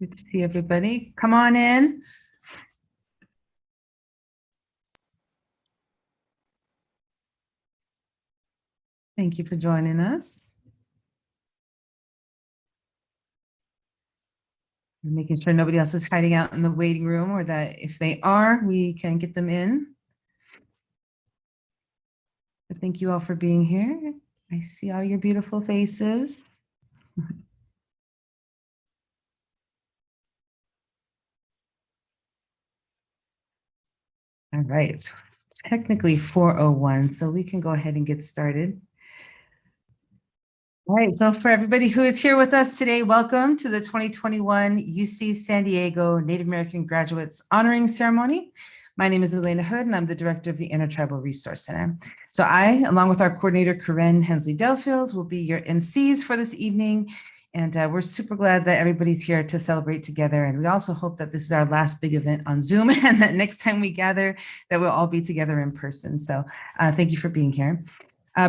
Good to see everybody. Come on in. Thank you for joining us. And making sure nobody else is hiding out in the waiting room, or that if they are, we can get them in. But thank you all for being here. I see all your beautiful faces. All right, it's technically 4:01, so we can go ahead and get started. All right, so for everybody who is here with us today, welcome to the 2021 UC San Diego Native American Graduates Honoring Ceremony. My name is Elena Hood, and I'm the director of the Intertribal Resource Center. So I, along with our coordinator, Corinne Hensley-Delfield, will be your MCs for this evening. And we're super glad that everybody's here to celebrate together. And we also hope that this is our last big event on Zoom, and that next time we gather, that we'll all be together in person. So thank you for being here.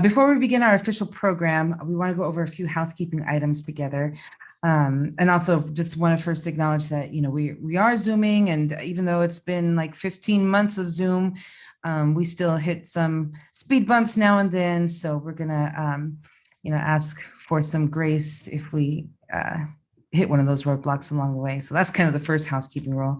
Before we begin our official program, we want to go over a few housekeeping items together. And also just want to first acknowledge that, we are Zooming, and even though it's been like 15 months of Zoom, we still hit some speed bumps now and then. So we're gonna, ask for some grace if we hit one of those roadblocks along the way. So that's kind of the first housekeeping rule.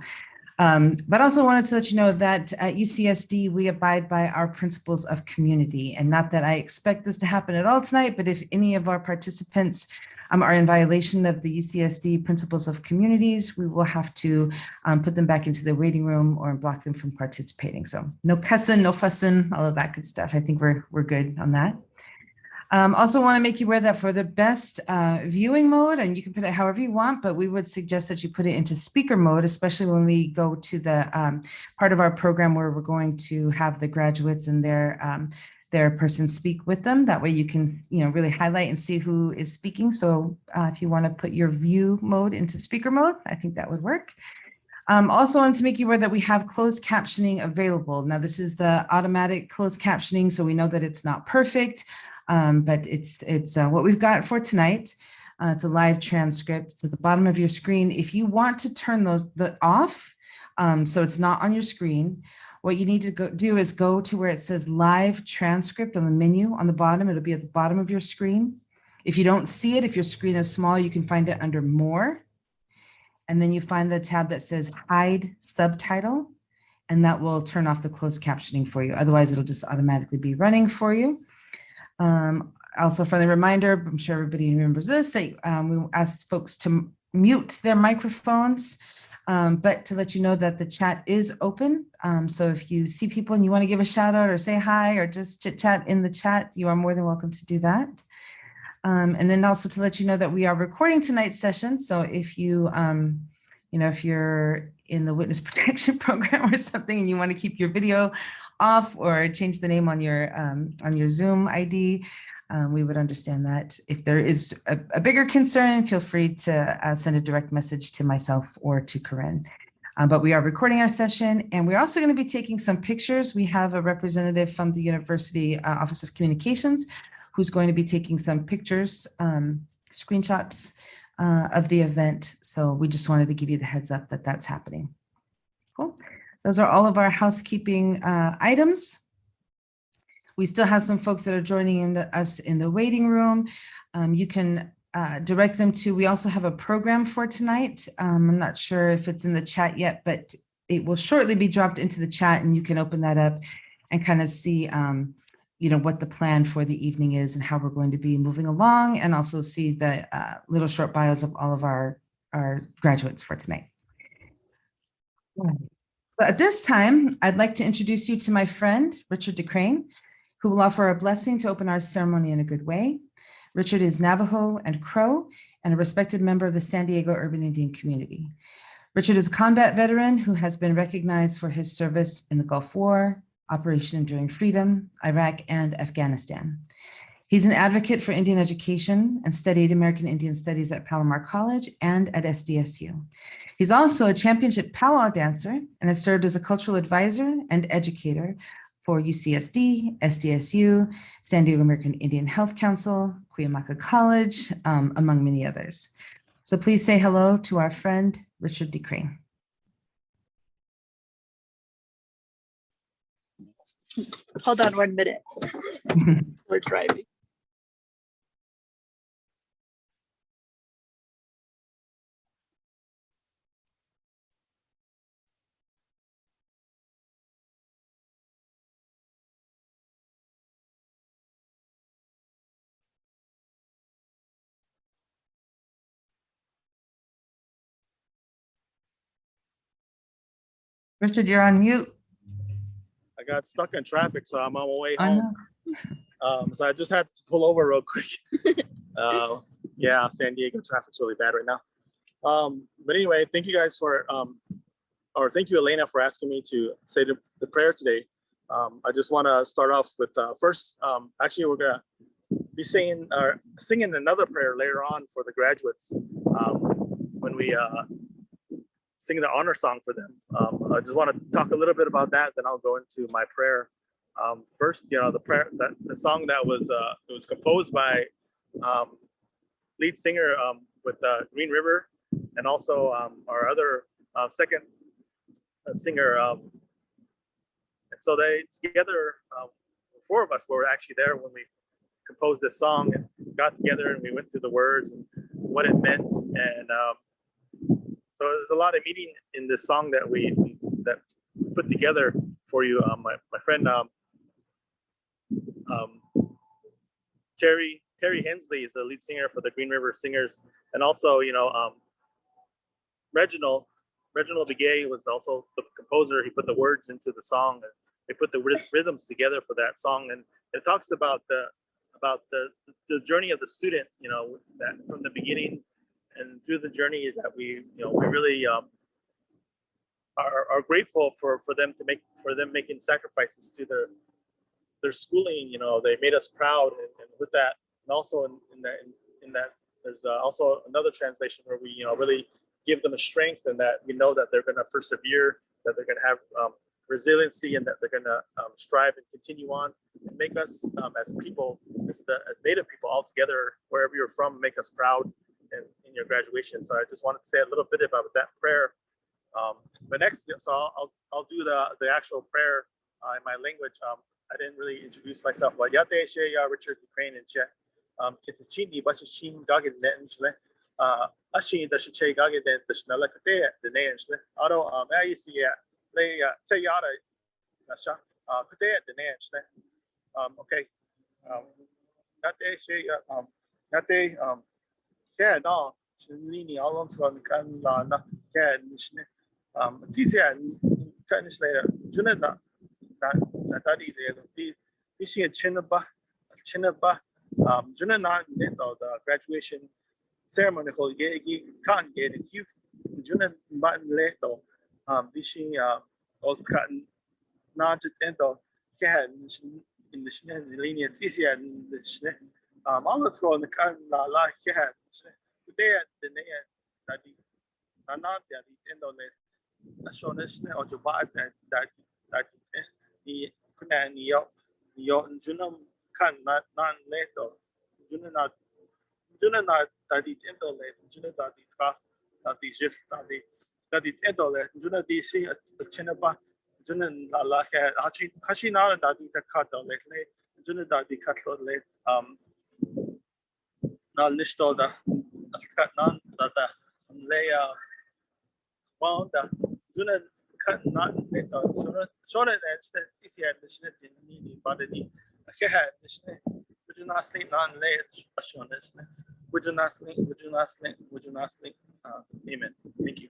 But also wanted to let you know that at UCSD, we abide by our principles of community. And not that I expect this to happen at all tonight, but if any of our participants are in violation of the UCSD principles of communities, we will have to put them back into the waiting room or block them from participating. So no cussing, no fussing, all of that good stuff. I think we're good on that. Also want to make you aware that for the best viewing mode, and you can put it however you want, but we would suggest that you put it into speaker mode, especially when we go to the part of our program where we're going to have the graduates and their person speak with them. That way you can, really highlight and see who is speaking. So if you want to put your view mode into speaker mode, I think that would work. Also wanted to make you aware that we have closed captioning available. Now, this is the automatic closed captioning, so we know that it's not perfect. But it's what we've got for tonight. It's a live transcript. It's at the bottom of your screen. If you want to turn those off, so it's not on your screen, what you need to do is go to where it says live transcript on the menu on the bottom. It'll be at the bottom of your screen. If you don't see it, if your screen is small, you can find it under more. And then you find the tab that says hide subtitle, and that will turn off the closed captioning for you. Otherwise, it'll just automatically be running for you. Also, friendly reminder, I'm sure everybody remembers this, that we asked folks to mute their microphones, but to let you know that the chat is open. So if you see people and you want to give a shout out or say hi or just chit chat in the chat, you are more than welcome to do that. And then also to let you know that we are recording tonight's session. So if you, if you're in the witness protection program or something and you want to keep your video off or change the name on your Zoom ID, we would understand that. If there is a bigger concern, feel free to send a direct message to myself or to Corinne. But we are recording our session, and we're also going to be taking some pictures. We have a representative from the University Office of Communications who's going to be taking some pictures, screenshots of the event. So we just wanted to give you the heads up that that's happening. Cool. Those are all of our housekeeping items. We still have some folks that are joining us in the waiting room. You can direct them to, we also have a program for tonight. I'm not sure if it's in the chat yet, but it will shortly be dropped into the chat, and you can open that up and kind of see what the plan for the evening is and how we're going to be moving along, and also see the little short bios of all of our graduates for tonight. But at this time, I'd like to introduce you to my friend, Richard DeCrane, who will offer a blessing to open our ceremony in a good way. Richard is Navajo and Crow and a respected member of the San Diego Urban Indian community. Richard is a combat veteran who has been recognized for his service in the Gulf War, Operation Enduring Freedom, Iraq, and Afghanistan. He's an advocate for Indian education and studied American Indian Studies at Palomar College and at SDSU. He's also a championship powwow dancer and has served as a cultural advisor and educator for UCSD, SDSU, San Diego American Indian Health Council, Cuyamaca College, among many others. So please say hello to our friend, Richard DeCrane. Hold on 1 minute. We're driving. Richard, you're on mute. I got stuck in traffic, so I'm on my way I home. know. So I just had to pull over real quick. Yeah, San Diego traffic's really bad right now. But anyway, thank you guys for, or thank you, Elena, for asking me to say the prayer today. I just want to start off with first, actually, we're gonna be singing another prayer later on for the graduates when we sing the honor song for them. I just want to talk a little bit about that, then I'll go into my prayer. First, the prayer, the song that was it was composed by lead singer with Green River, and also our other second singer. And so they together, four of us were actually there when we composed this song and got together and we went through the words and what it meant. And so there's a lot of meaning in this song that we put together for you. My friend Terry Hensley is the lead singer for the Green River Singers, and also Reginald Begay was also the composer. He put the words into the song, and they put the rhythms together for that song. And it talks about the journey of the student, that from the beginning and through the journey that we really are grateful for them making sacrifices to their schooling. They made us proud, and with that, and also in that there's also another translation where we really give them a strength, and that we know that they're going to persevere, that they're going to have resiliency, and that they're going to strive and continue on, and make us as people, as Native people all together, wherever you're from, make us proud in your graduation. So I just wanted to say a little bit about that prayer. But next, so I'll do the actual prayer in my language. I didn't really introduce myself, but Yate She Richard Ukraine and Che Kitachini Bashin Gagin Netensle Ashin the She Gagin the Schnellakate the Nansle Auto Maisia Lay Tayara Nasha Kate the Nansle. Okay. Yate She Yate yeah no Lini all on can na yeah Tisia Kanish later Junana Natadi the issue Chinaba Junana Neto the graduation ceremony hold Yegi can't get it you Junan Martin Leto Bishing also cotton not to endo cat in the linear Tisia and the all let's go on the can la cat there the name that not the end on it. I saw this or to buy that the Kunan Yo Junum can not later. Junana that the end on it, Junana that the trust that the shift that the end on it, Juna DC a Chinaba, Junan La Hashina that the cut on it, Juna that the cut on it, not list all the cut none that lay well the Juna cut not so that that's easy at the snip in needing body. I had this would you not sleep non lay on this? Would you not sleep? Would you not sleep? Would you not sleep? Amen. Thank you.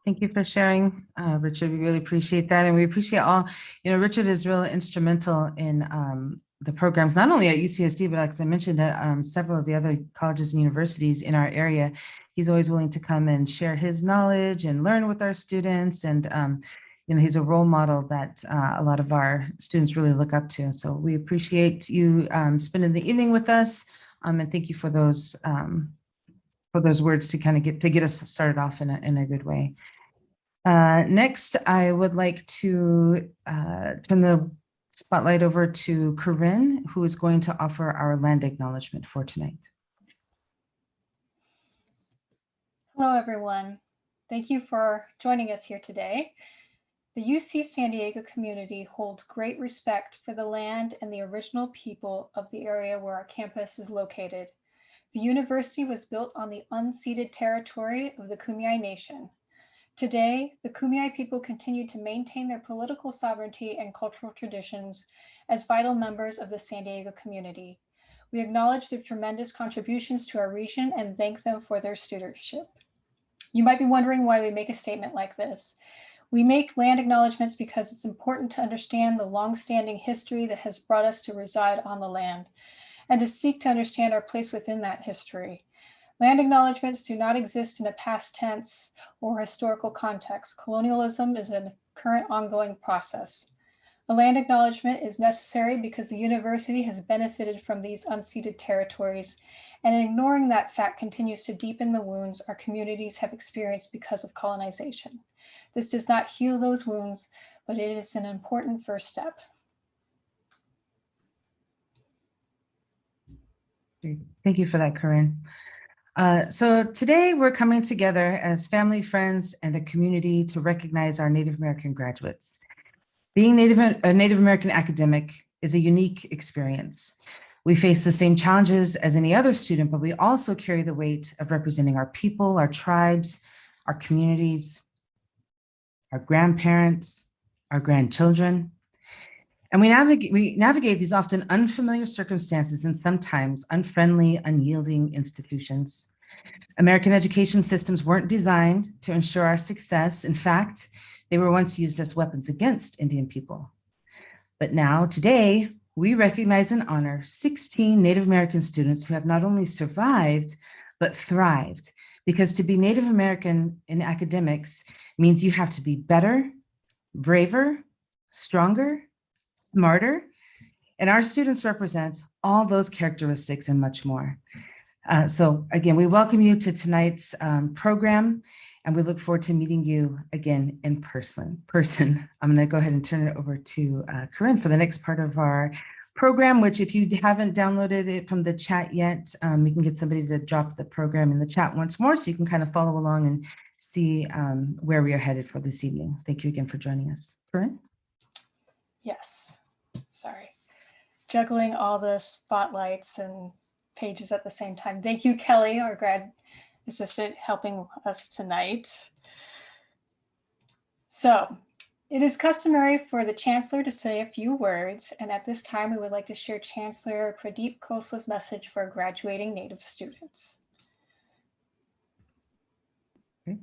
Thank you for sharing, Richard. We really appreciate that. And we appreciate all, Richard is really instrumental in the programs, not only at UCSD, but as I mentioned, at several of the other colleges and universities in our area. He's always willing to come and share his knowledge and learn with our students. And, he's a role model that a lot of our students really look up to. So we appreciate you spending the evening with us. And thank you for those words to kind of get us started off in a good way. Next, I would like to turn the spotlight over to Corinne, who is going to offer our land acknowledgement for tonight. Hello, everyone. Thank you for joining us here today. The UC San Diego community holds great respect for the land and the original people of the area where our campus is located. The university was built on the unceded territory of the Kumeyaay Nation. Today, the Kumeyaay people continue to maintain their political sovereignty and cultural traditions as vital members of the San Diego community. We acknowledge their tremendous contributions to our region and thank them for their stewardship. You might be wondering why we make a statement like this. We make land acknowledgements because it's important to understand the longstanding history that has brought us to reside on the land and to seek to understand our place within that history. Land acknowledgements do not exist in a past tense or historical context. Colonialism is a current ongoing process. A land acknowledgement is necessary because the university has benefited from these unceded territories, and ignoring that fact continues to deepen the wounds our communities have experienced because of colonization. This does not heal those wounds, but it is an important first step. Thank you for that, Corinne. So today we're coming together as family, friends, and a community to recognize our Native American graduates. Being a Native American academic is a unique experience. We face the same challenges as any other student, but we also carry the weight of representing our people, our tribes, our communities, our grandparents, our grandchildren. And we navigate these often unfamiliar circumstances and sometimes unfriendly, unyielding institutions. American education systems weren't designed to ensure our success. In fact, they were once used as weapons against Indian people. But now, today, we recognize and honor 16 Native American students who have not only survived, but thrived. Because to be Native American in academics means you have to be better, braver, stronger, smarter, and our students represent all those characteristics and much more. So again, we welcome you to tonight's program, and we look forward to meeting you again in person. I'm gonna go ahead and turn it over to Corinne for the next part of our program, which if you haven't downloaded it from the chat yet, we can get somebody to drop the program in the chat once more so you can kind of follow along and see where we are headed for this evening. Thank you again for joining us. Corinne? Yes, sorry. Juggling all the spotlights and pages at the same time. Thank you, Kelly, our grad assistant, helping us tonight. So it is customary for the Chancellor to say a few words, and at this time we would like to share Chancellor Pradeep Khosla's message for graduating Native students. Okay.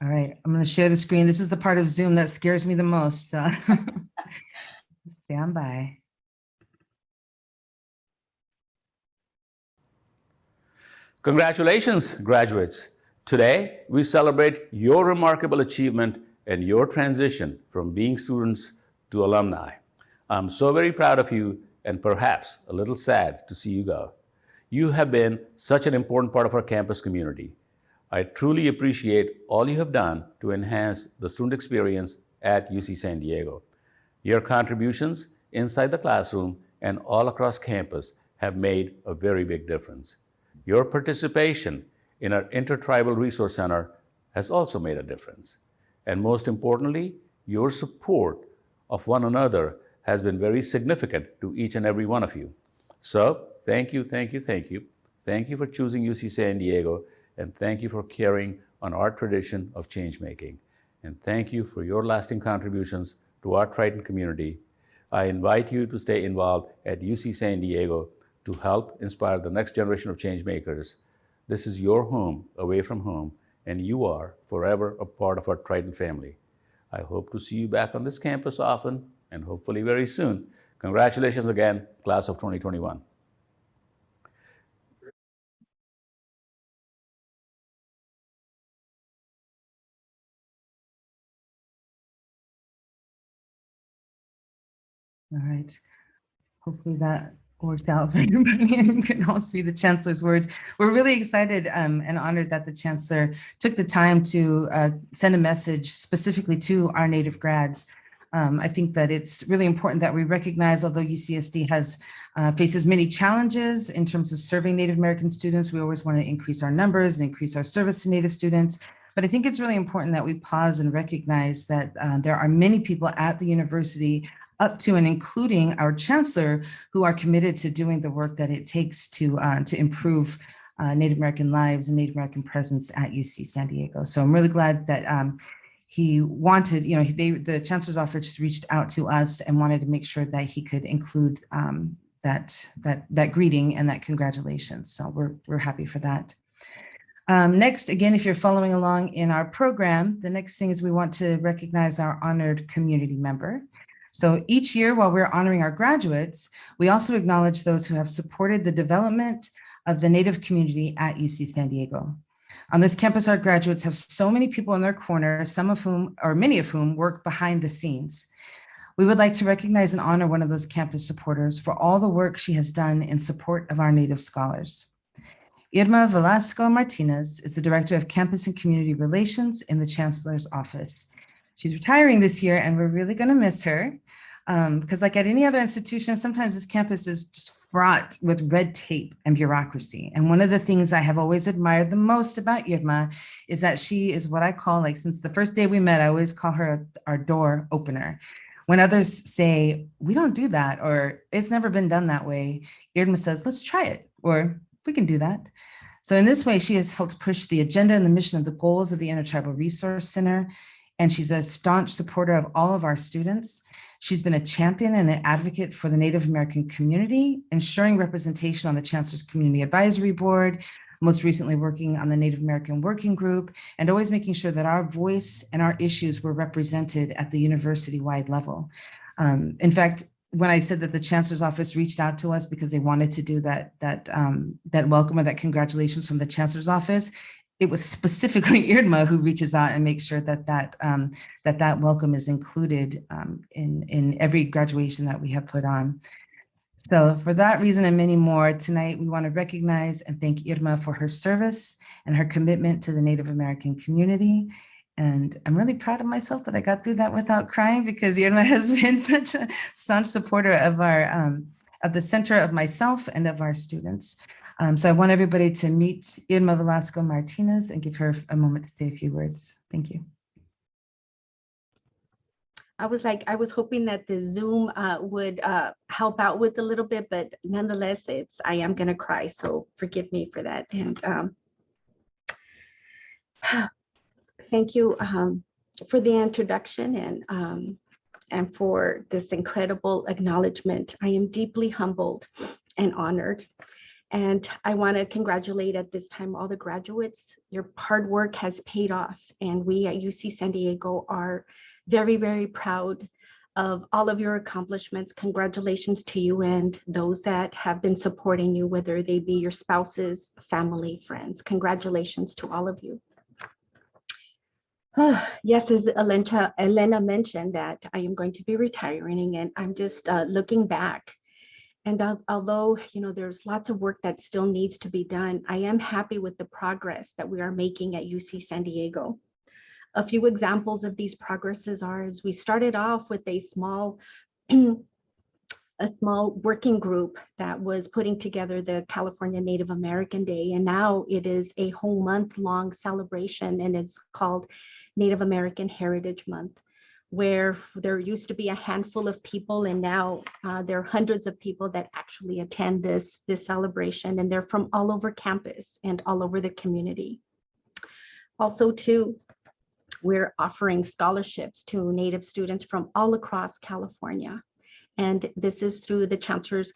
All right, I'm going to share the screen. This is the part of Zoom that scares me the most. So stand by. Congratulations, graduates. Today, we celebrate your remarkable achievement and your transition from being students to alumni. I'm so very proud of you and perhaps a little sad to see you go. You have been such an important part of our campus community. I truly appreciate all you have done to enhance the student experience at UC San Diego. Your contributions inside the classroom and all across campus have made a very big difference. Your participation in our Intertribal Resource Center has also made a difference. And most importantly, your support of one another has been very significant to each and every one of you. So thank you, thank you, thank you. Thank you for choosing UC San Diego, and thank you for carrying on our tradition of change making. And thank you for your lasting contributions to our Triton community. I invite you to stay involved at UC San Diego to help inspire the next generation of change makers. This is your home away from home, and you are forever a part of our Triton family. I hope to see you back on this campus often, and hopefully very soon. Congratulations again, class of 2021. All right. Hopefully that worked out for everybody and you can all see the Chancellor's words. We're really excited and honored that the Chancellor took the time to send a message specifically to our Native grads. I think that it's really important that we recognize, although UCSD faces many challenges in terms of serving Native American students, we always want to increase our numbers and increase our service to Native students. But I think it's really important that we pause and recognize that there are many people at the university, up to and including our chancellor, who are committed to doing the work that it takes to improve Native American lives and Native American presence at UC San Diego. So I'm really glad that he wanted, the chancellor's office reached out to us and wanted to make sure that he could include that greeting and that congratulations. So we're happy for that. Next, again, if you're following along in our program, the next thing is we want to recognize our honored community member. So each year while we're honoring our graduates, we also acknowledge those who have supported the development of the Native community at UC San Diego. On this campus, our graduates have so many people in their corner, some of whom, or many of whom, work behind the scenes. We would like to recognize and honor one of those campus supporters for all the work she has done in support of our Native scholars. Irma Velasco Martinez is the Director of Campus and Community Relations in the Chancellor's Office. She's retiring this year, and we're really going to miss her because like at any other institution, sometimes this campus is just fraught with red tape and bureaucracy. And one of the things I have always admired the most about Irma is that she is what I call, like, since the first day we met, I always call her our door opener. When others say, we don't do that, or it's never been done that way, Irma says, let's try it, or we can do that. So in this way, she has helped push the agenda and the mission of the goals of the Intertribal Resource Center. And she's a staunch supporter of all of our students. She's been a champion and an advocate for the Native American community, ensuring representation on the Chancellor's Community Advisory Board, most recently working on the Native American Working Group, and always making sure that our voice and our issues were represented at the university-wide level. In fact, when I said that the Chancellor's Office reached out to us because they wanted to do that welcome or that congratulations from the Chancellor's Office, it was specifically Irma who reaches out and makes sure that welcome is included in every graduation that we have put on. So for that reason and many more, tonight we want to recognize and thank Irma for her service and her commitment to the Native American community. And I'm really proud of myself that I got through that without crying, because Irma has been such a staunch supporter of of the center, of myself and of our students. So I want everybody to meet Irma Velasco Martinez and give her a moment to say a few words. Thank you. I was hoping that the Zoom would help out with a little bit, but nonetheless, I am gonna cry, so forgive me for that. And thank you for the introduction and for this incredible acknowledgement. I am deeply humbled and honored. And I want to congratulate at this time all the graduates. Your hard work has paid off, and we at UC San Diego are very, very proud of all of your accomplishments. Congratulations to you and those that have been supporting you, whether they be your spouses, family, friends. Congratulations to all of you. Yes, as Elena mentioned, that I am going to be retiring, and I'm just looking back. And although, there's lots of work that still needs to be done, I am happy with the progress that we are making at UC San Diego. A few examples of these progresses are, as we started off with a small working group that was putting together the California Native American Day, and now it is a whole month-long celebration, and it's called Native American Heritage Month, where there used to be a handful of people, and now there are hundreds of people that actually attend this celebration, and they're from all over campus and all over the community. Also, too, we're offering scholarships to Native students from all across California, and this is through the Chancellor's,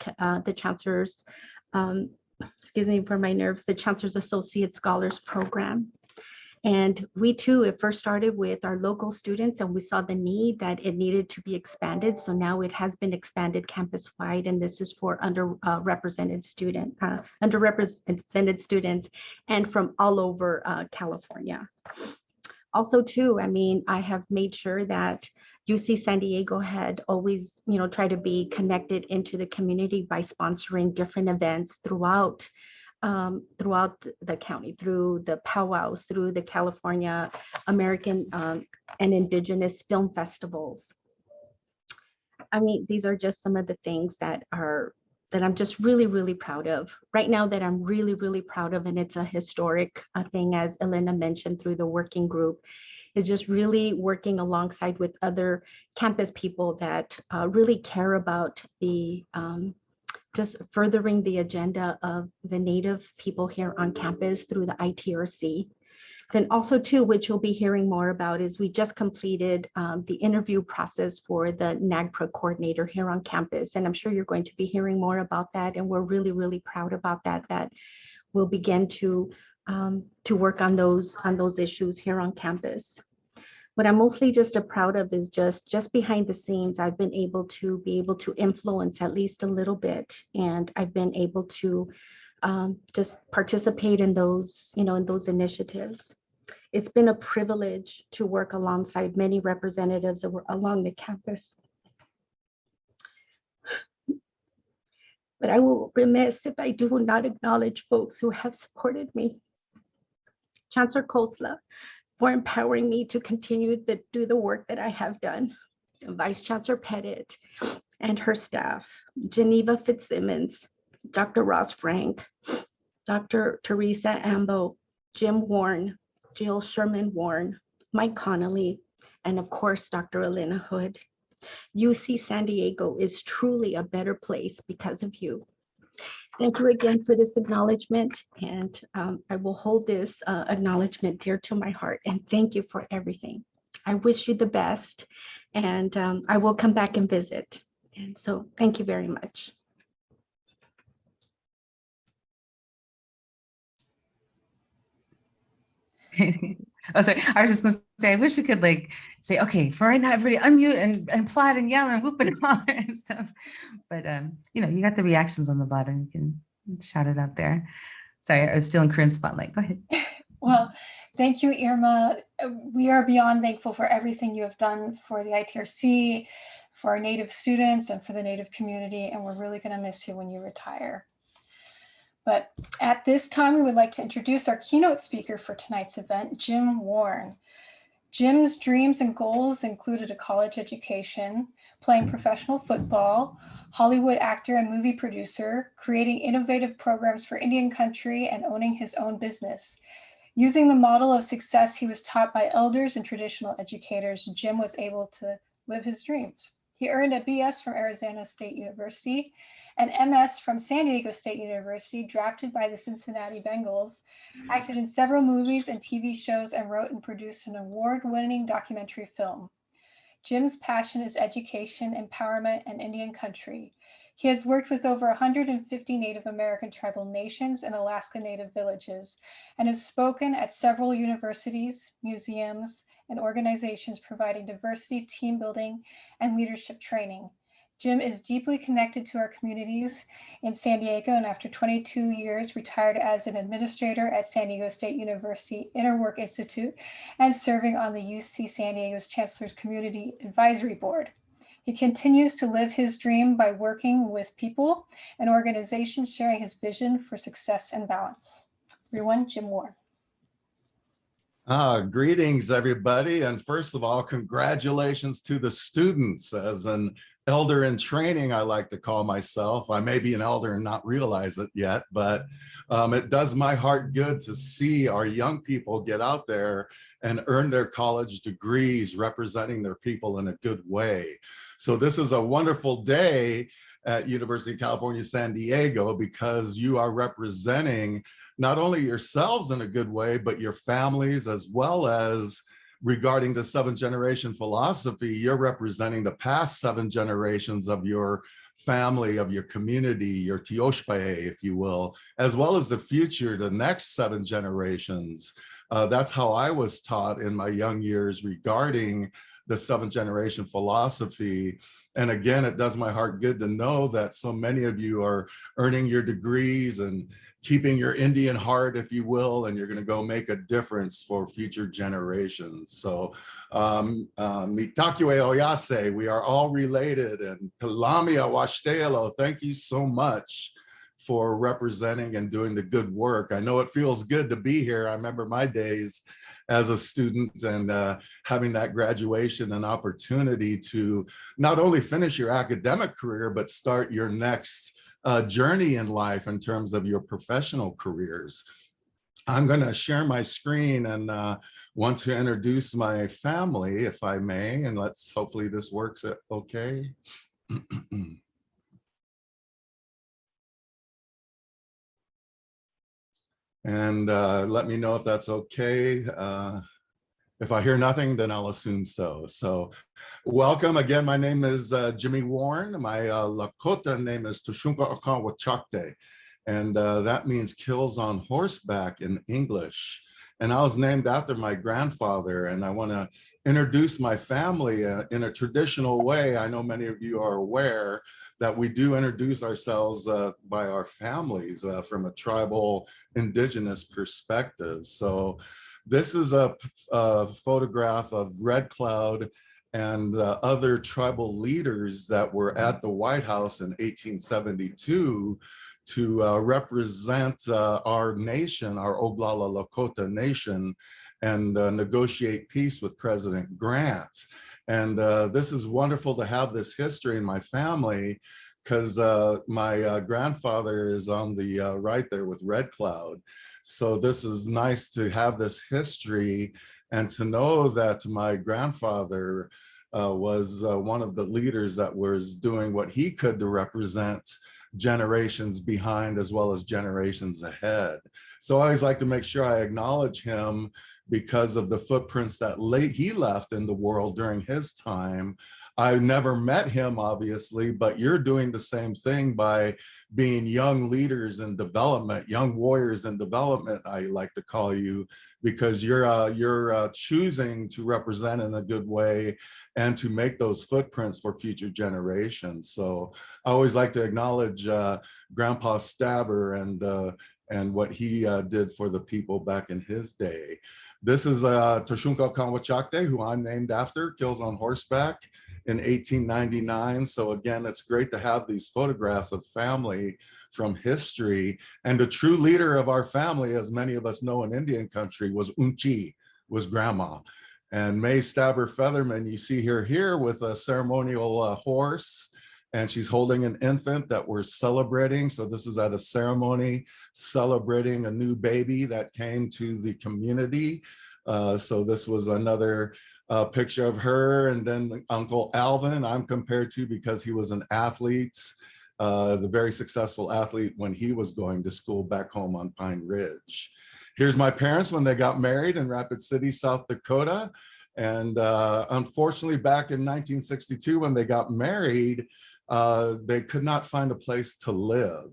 excuse me for my nerves, the Chancellor's Associate Scholars Program. And we too, it first started with our local students, and we saw the need that it needed to be expanded. So now it has been expanded campus-wide, and this is for underrepresented students and from all over California. Also too, I have made sure that UC San Diego had always, tried to be connected into the community by sponsoring different events throughout the county, through the powwows, through the California American and Indigenous film festivals. I mean, these are just some of the things that I'm just really, really proud of. Right now that I'm really, really proud of, and it's a historic thing, as Elena mentioned, through the working group, is just really working alongside with other campus people that really care about the just furthering the agenda of the Native people here on campus through the ITRC. Then also too, which you'll be hearing more about, is we just completed the interview process for the NAGPRA coordinator here on campus. And I'm sure you're going to be hearing more about that. And we're really, really proud about that, that we'll begin to work on those issues here on campus. What I'm mostly just proud of is just behind the scenes, I've been able to influence at least a little bit. And I've been able to just participate in those, in those initiatives. It's been a privilege to work alongside many representatives along the campus. But I will remiss if I do not acknowledge folks who have supported me. Chancellor Kosla, for empowering me to continue to do the work that I have done. Vice Chancellor Pettit and her staff, Geneva Fitzsimmons, Dr. Ross Frank, Dr. Teresa Ambo, Jim Warren, Jill Sherman Warren, Mike Connolly, and of course, Dr. Elena Hood. UC San Diego is truly a better place because of you. Thank you again for this acknowledgement, and I will hold this acknowledgement dear to my heart, and thank you for everything. I wish you the best, and I will come back and visit. And so thank you very much. Oh, sorry. I was just going to say, I wish we could say, okay, for right now, everybody unmute and applaud and yell and whoop and holler and stuff. But, you got the reactions on the bottom. You can shout it out there. Sorry, I was still in Corinne's spotlight. Go ahead. Well, thank you, Irma. We are beyond thankful for everything you have done for the ITRC, for our Native students, and for the Native community. And we're really going to miss you when you retire. But at this time, we would like to introduce our keynote speaker for tonight's event, Jim Warren. Jim's dreams and goals included a college education, playing professional football, Hollywood actor and movie producer, creating innovative programs for Indian country, and owning his own business. Using the model of success he was taught by elders and traditional educators, Jim was able to live his dreams. He earned a BS from Arizona State University, an MS from San Diego State University, drafted by the Cincinnati Bengals, acted in several movies and TV shows, and wrote and produced an award-winning documentary film. Jim's passion is education, empowerment, and Indian country. He has worked with over 150 Native American tribal nations and Alaska Native villages, and has spoken at several universities, museums, and organizations providing diversity, team building, and leadership training. Jim is deeply connected to our communities in San Diego, and after 22 years, retired as an administrator at San Diego State University Interwork Institute and serving on the UC San Diego's Chancellor's Community Advisory Board. He continues to live his dream by working with people and organizations, sharing his vision for success and balance. Everyone, Jim Warren. Greetings, everybody. And first of all, congratulations to the students. As an elder in training, I like to call myself. I may be an elder and not realize it yet, but it does my heart good to see our young people get out there and earn their college degrees representing their people in a good way. So this is a wonderful day at University of California, San Diego, because you are representing not only yourselves in a good way, but your families, as well as regarding the seventh generation philosophy, you're representing the past 7 generations of your family, of your community, your Tioshpae, if you will, as well as the future, the next 7 generations. That's how I was taught in my young years regarding the 7th generation philosophy. And again, it does my heart good to know that so many of you are earning your degrees and keeping your Indian heart, if you will, and you're going to go make a difference for future generations. So, Mitakue Oyase, we are all related, and Kalamia Washtelo, thank you so much for representing and doing the good work. I know it feels good to be here. I remember my days as a student and having that graduation and opportunity to not only finish your academic career, but start your next journey in life in terms of your professional careers. I'm going to share my screen and want to introduce my family, if I may, and hopefully this works okay. And let me know if that's okay. If I hear nothing, then I'll assume so. So welcome again. My name is Jimmy Warren. My Lakota name is Tushunka Akanwachakte. And that means kills on horseback in English. And I was named after my grandfather. And I want to introduce my family in a traditional way. I know many of you are aware that we do introduce ourselves by our families from a tribal indigenous perspective. So this is a photograph of Red Cloud and other tribal leaders that were at the White House in 1872 to represent our nation, our Oglala Lakota nation, and negotiate peace with President Grant. And this is wonderful to have this history in my family, because my grandfather is on the right there with Red Cloud. So this is nice to have this history and to know that my grandfather was one of the leaders that was doing what he could to represent generations behind as well as generations ahead. So I always like to make sure I acknowledge him because of the footprints that he left in the world during his time. I never met him, obviously, but you're doing the same thing by being young leaders in development, young warriors in development, I like to call you, because you're choosing to represent in a good way and to make those footprints for future generations. So I always like to acknowledge Grandpa Stabber and what he did for the people back in his day. This is Tushunka Akanwachakte, who I'm named after, kills on horseback in 1899. So again, it's great to have these photographs of family from history. And the true leader of our family, as many of us know in Indian country, was Unchi, was grandma. And May Stabber Featherman, you see her here with a ceremonial horse, and she's holding an infant that we're celebrating. So this is at a ceremony celebrating a new baby that came to the community. So this was another picture of her, and then Uncle Alvin I'm compared to because he was an athlete, the very successful athlete when he was going to school back home on Pine Ridge. Here's my parents when they got married in Rapid City, South Dakota. And unfortunately, back in 1962, when they got married, they could not find a place to live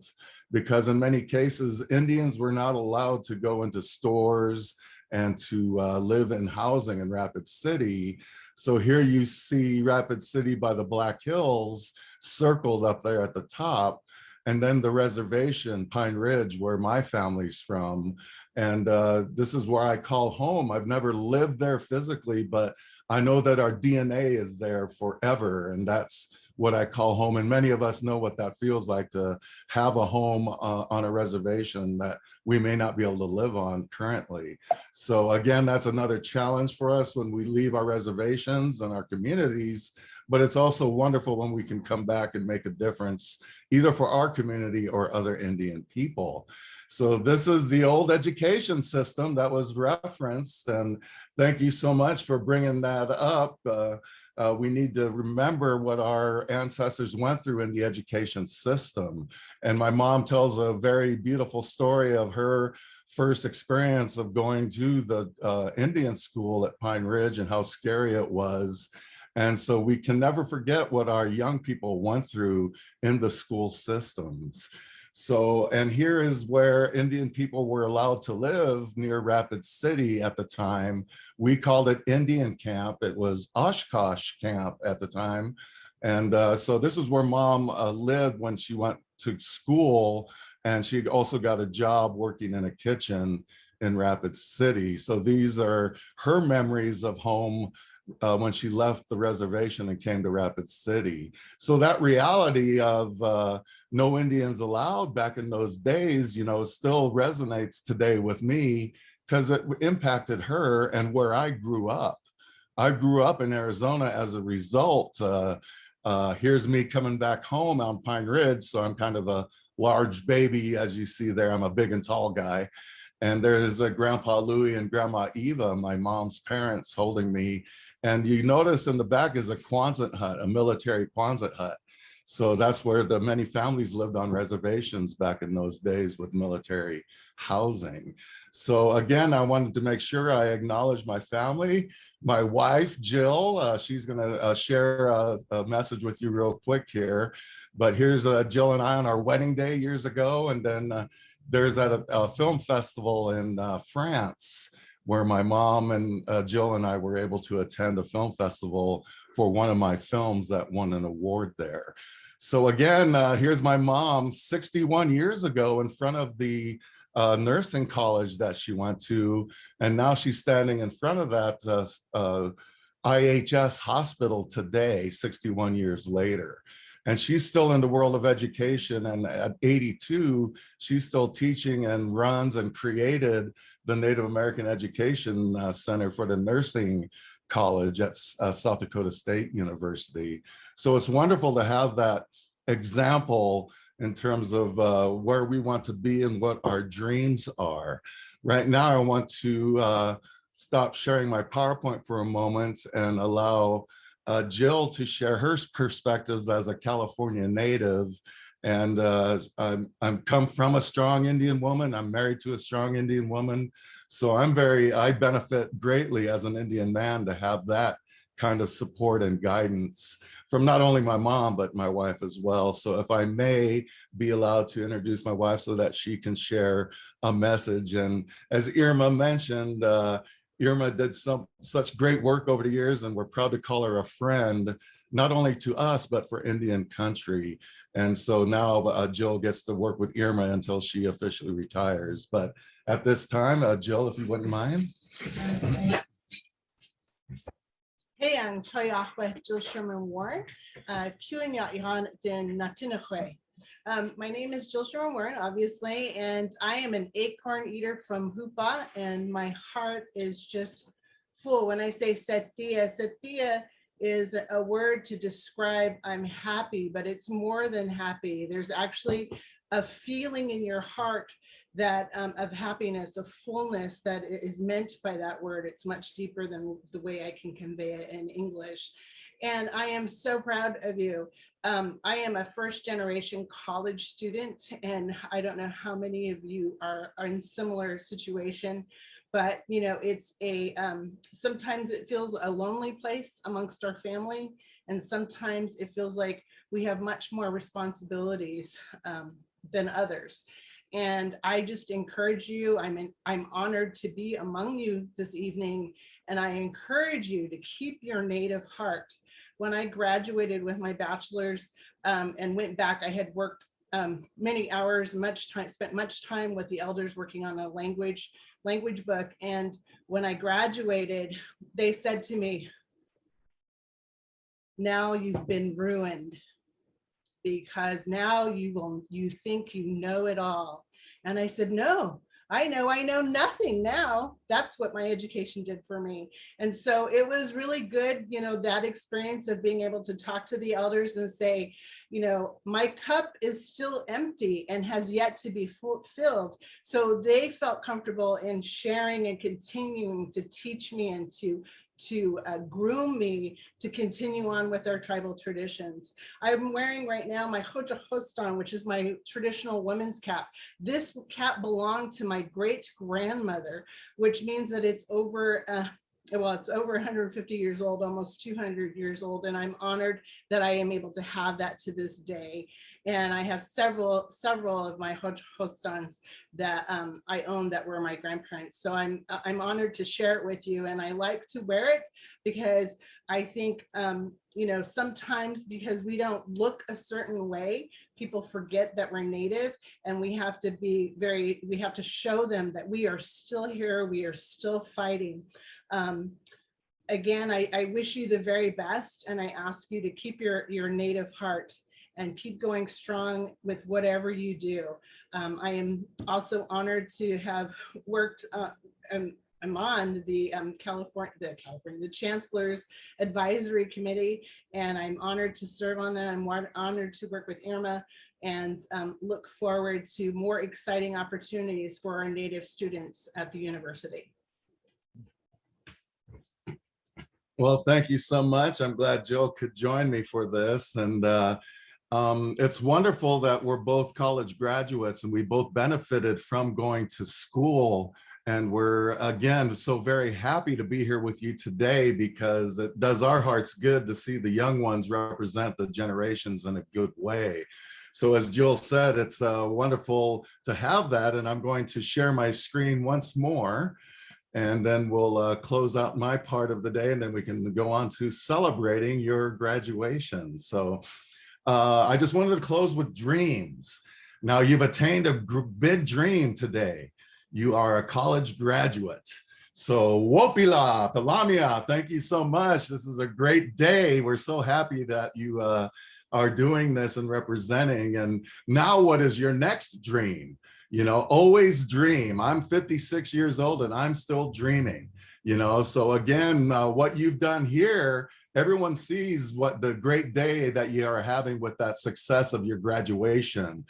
because in many cases, Indians were not allowed to go into stores and to live in housing in Rapid City. So here you see Rapid City by the Black Hills circled up there at the top. And then the reservation, Pine Ridge, where my family's from. And this is where I call home. I've never lived there physically, but I know that our DNA is there forever. And that's what I call home. And many of us know what that feels like, to have a home on a reservation that we may not be able to live on currently. So again, that's another challenge for us when we leave our reservations and our communities, but it's also wonderful when we can come back and make a difference either for our community or other Indian people. So this is the old education system that was referenced, and thank you so much for bringing that up. We need to remember what our ancestors went through in the education system. And my mom tells a very beautiful story of her first experience of going to the Indian school at Pine Ridge and how scary it was. And so we can never forget what our young people went through in the school systems. So, and here is where Indian people were allowed to live near Rapid City at the time. We called it Indian Camp. It was Oshkosh Camp at the time. And so this is where Mom lived when she went to school. And she also got a job working in a kitchen in Rapid City. So these are her memories of home when she left the reservation and came to Rapid City. So that reality of no Indians allowed back in those days, you know, still resonates today with me because it impacted her and where I grew up. I grew up in Arizona as a result. Here's me coming back home on Pine Ridge. So I'm kind of a large baby, as you see there. I'm a big and tall guy. And there's Grandpa Louie and Grandma Eva, my mom's parents, holding me. And you notice in the back is a Quonset hut, a military Quonset hut. So that's where the many families lived on reservations back in those days with military housing. So again, I wanted to make sure I acknowledge my family. My wife, Jill, she's gonna share a message with you real quick here. But here's Jill and I on our wedding day years ago. And then there's at a film festival in France where my mom and Jill and I were able to attend a film festival for one of my films that won an award there. So again, here's my mom 61 years ago in front of the nursing college that she went to. And now she's standing in front of that IHS hospital today, 61 years later. And she's still in the world of education. And at 82, she's still teaching and runs and created the Native American Education Center for the Nursing College at South Dakota State University. So it's wonderful to have that example in terms of where we want to be and what our dreams are. Right now, I want to stop sharing my PowerPoint for a moment and allow Jill to share her perspectives as a California native. And I'm come from a strong Indian woman. I'm married to a strong Indian woman. So I benefit greatly as an Indian man to have that kind of support and guidance from not only my mom, but my wife as well. So if I may be allowed to introduce my wife so that she can share a message. And as Irma mentioned, Irma did such great work over the years, and we're proud to call her a friend, not only to us, but for Indian country. And so now Jill gets to work with Irma until she officially retires. But at this time, Jill, if you wouldn't mind. Hey, I'm Choyahwe Jill Sherman Warren, Q Yan Din Natinahwe. My name is Jill Sherman Warren, obviously, and I am an acorn eater from Hupa, and my heart is just full. When I say setia, setia is a word to describe I'm happy, but it's more than happy. There's actually a feeling in your heart that of happiness, of fullness that is meant by that word. It's much deeper than the way I can convey it in English. And I am so proud of you. I am a first generation college student, and I don't know how many of you are in similar situation, but you know, it's a, sometimes it feels a lonely place amongst our family, and sometimes it feels like we have much more responsibilities than others. And I just encourage you, I'm honored to be among you this evening, and I encourage you to keep your native heart. When I graduated with my bachelor's and went back, I had worked many hours, spent much time with the elders working on a language book. And when I graduated, they said to me, now you've been ruined, because now you think you know it all. And I said, no, I know nothing now. That's what my education did for me. And so it was really good, you know, that experience of being able to talk to the elders and say, you know, my cup is still empty and has yet to be filled. So they felt comfortable in sharing and continuing to teach me and to groom me to continue on with our tribal traditions. I'm wearing right now my Hoja Hostan, which is my traditional women's cap. This cap belonged to my great grandmother, which means that it's over, well, it's over 150 years old, almost 200 years old. And I'm honored that I am able to have that to this day. And I have several of my hostans that I own that were my grandparents. So I'm honored to share it with you. And I like to wear it because I think, you know, sometimes because we don't look a certain way, people forget that we're Native, and we have to be we have to show them that we are still here, we are still fighting. again, I wish you the very best, and I ask you to keep your Native heart and keep going strong with whatever you do. I am also honored to have worked, I'm on the the Chancellor's Advisory Committee, and I'm honored to serve on that. I'm honored to work with Irma, and look forward to more exciting opportunities for our Native students at the university. Well, thank you so much. I'm glad Jill could join me for this. And it's wonderful that we're both college graduates and we both benefited from going to school. And we're, again, so very happy to be here with you today, because it does our hearts good to see the young ones represent the generations in a good way. So as Jill said, it's wonderful to have that. And I'm going to share my screen once more, and then we'll close out my part of the day, and then we can go on to celebrating your graduation. So I just wanted to close with dreams. Now, you've attained a big dream today. You are a college graduate. So Wopila, Palamia, thank you so much. This is a great day. We're so happy that you are doing this and representing. And now what is your next dream? You know, always dream. I'm 56 years old and I'm still dreaming, you know. So again, what you've done here, everyone sees what the great day that you are having with that success of your graduation.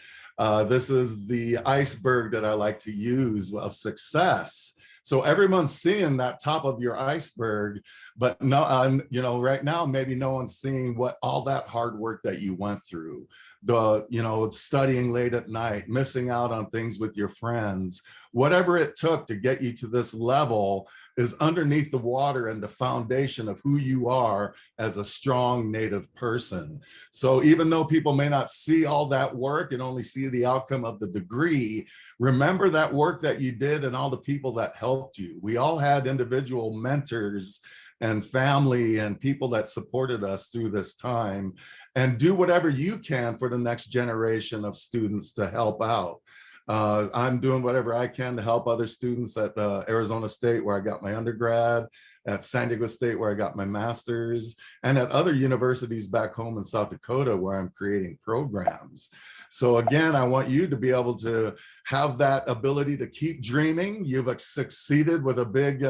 This is the iceberg that I like to use of success. So everyone's seeing that top of your iceberg, but no, you know, right now, maybe no one's seeing what all that hard work that you went through, the, you know, studying late at night, missing out on things with your friends, whatever it took to get you to this level is underneath the water and the foundation of who you are as a strong Native person. So even though people may not see all that work and only see the outcome of the degree, remember that work that you did and all the people that helped you. We all had individual mentors and family and people that supported us through this time, and do whatever you can for the next generation of students to help out. I'm doing whatever I can to help other students at Arizona State, where I got my undergrad, at San Diego State, where I got my master's, and at other universities back home in South Dakota, where I'm creating programs. So again, I want you to be able to have that ability to keep dreaming. You've succeeded with a big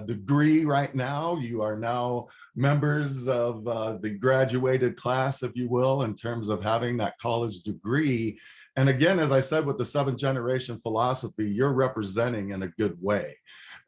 degree right now. You are now members of the graduated class, if you will, in terms of having that college degree. And again, as I said, with the 7th generation philosophy, you're representing in a good way.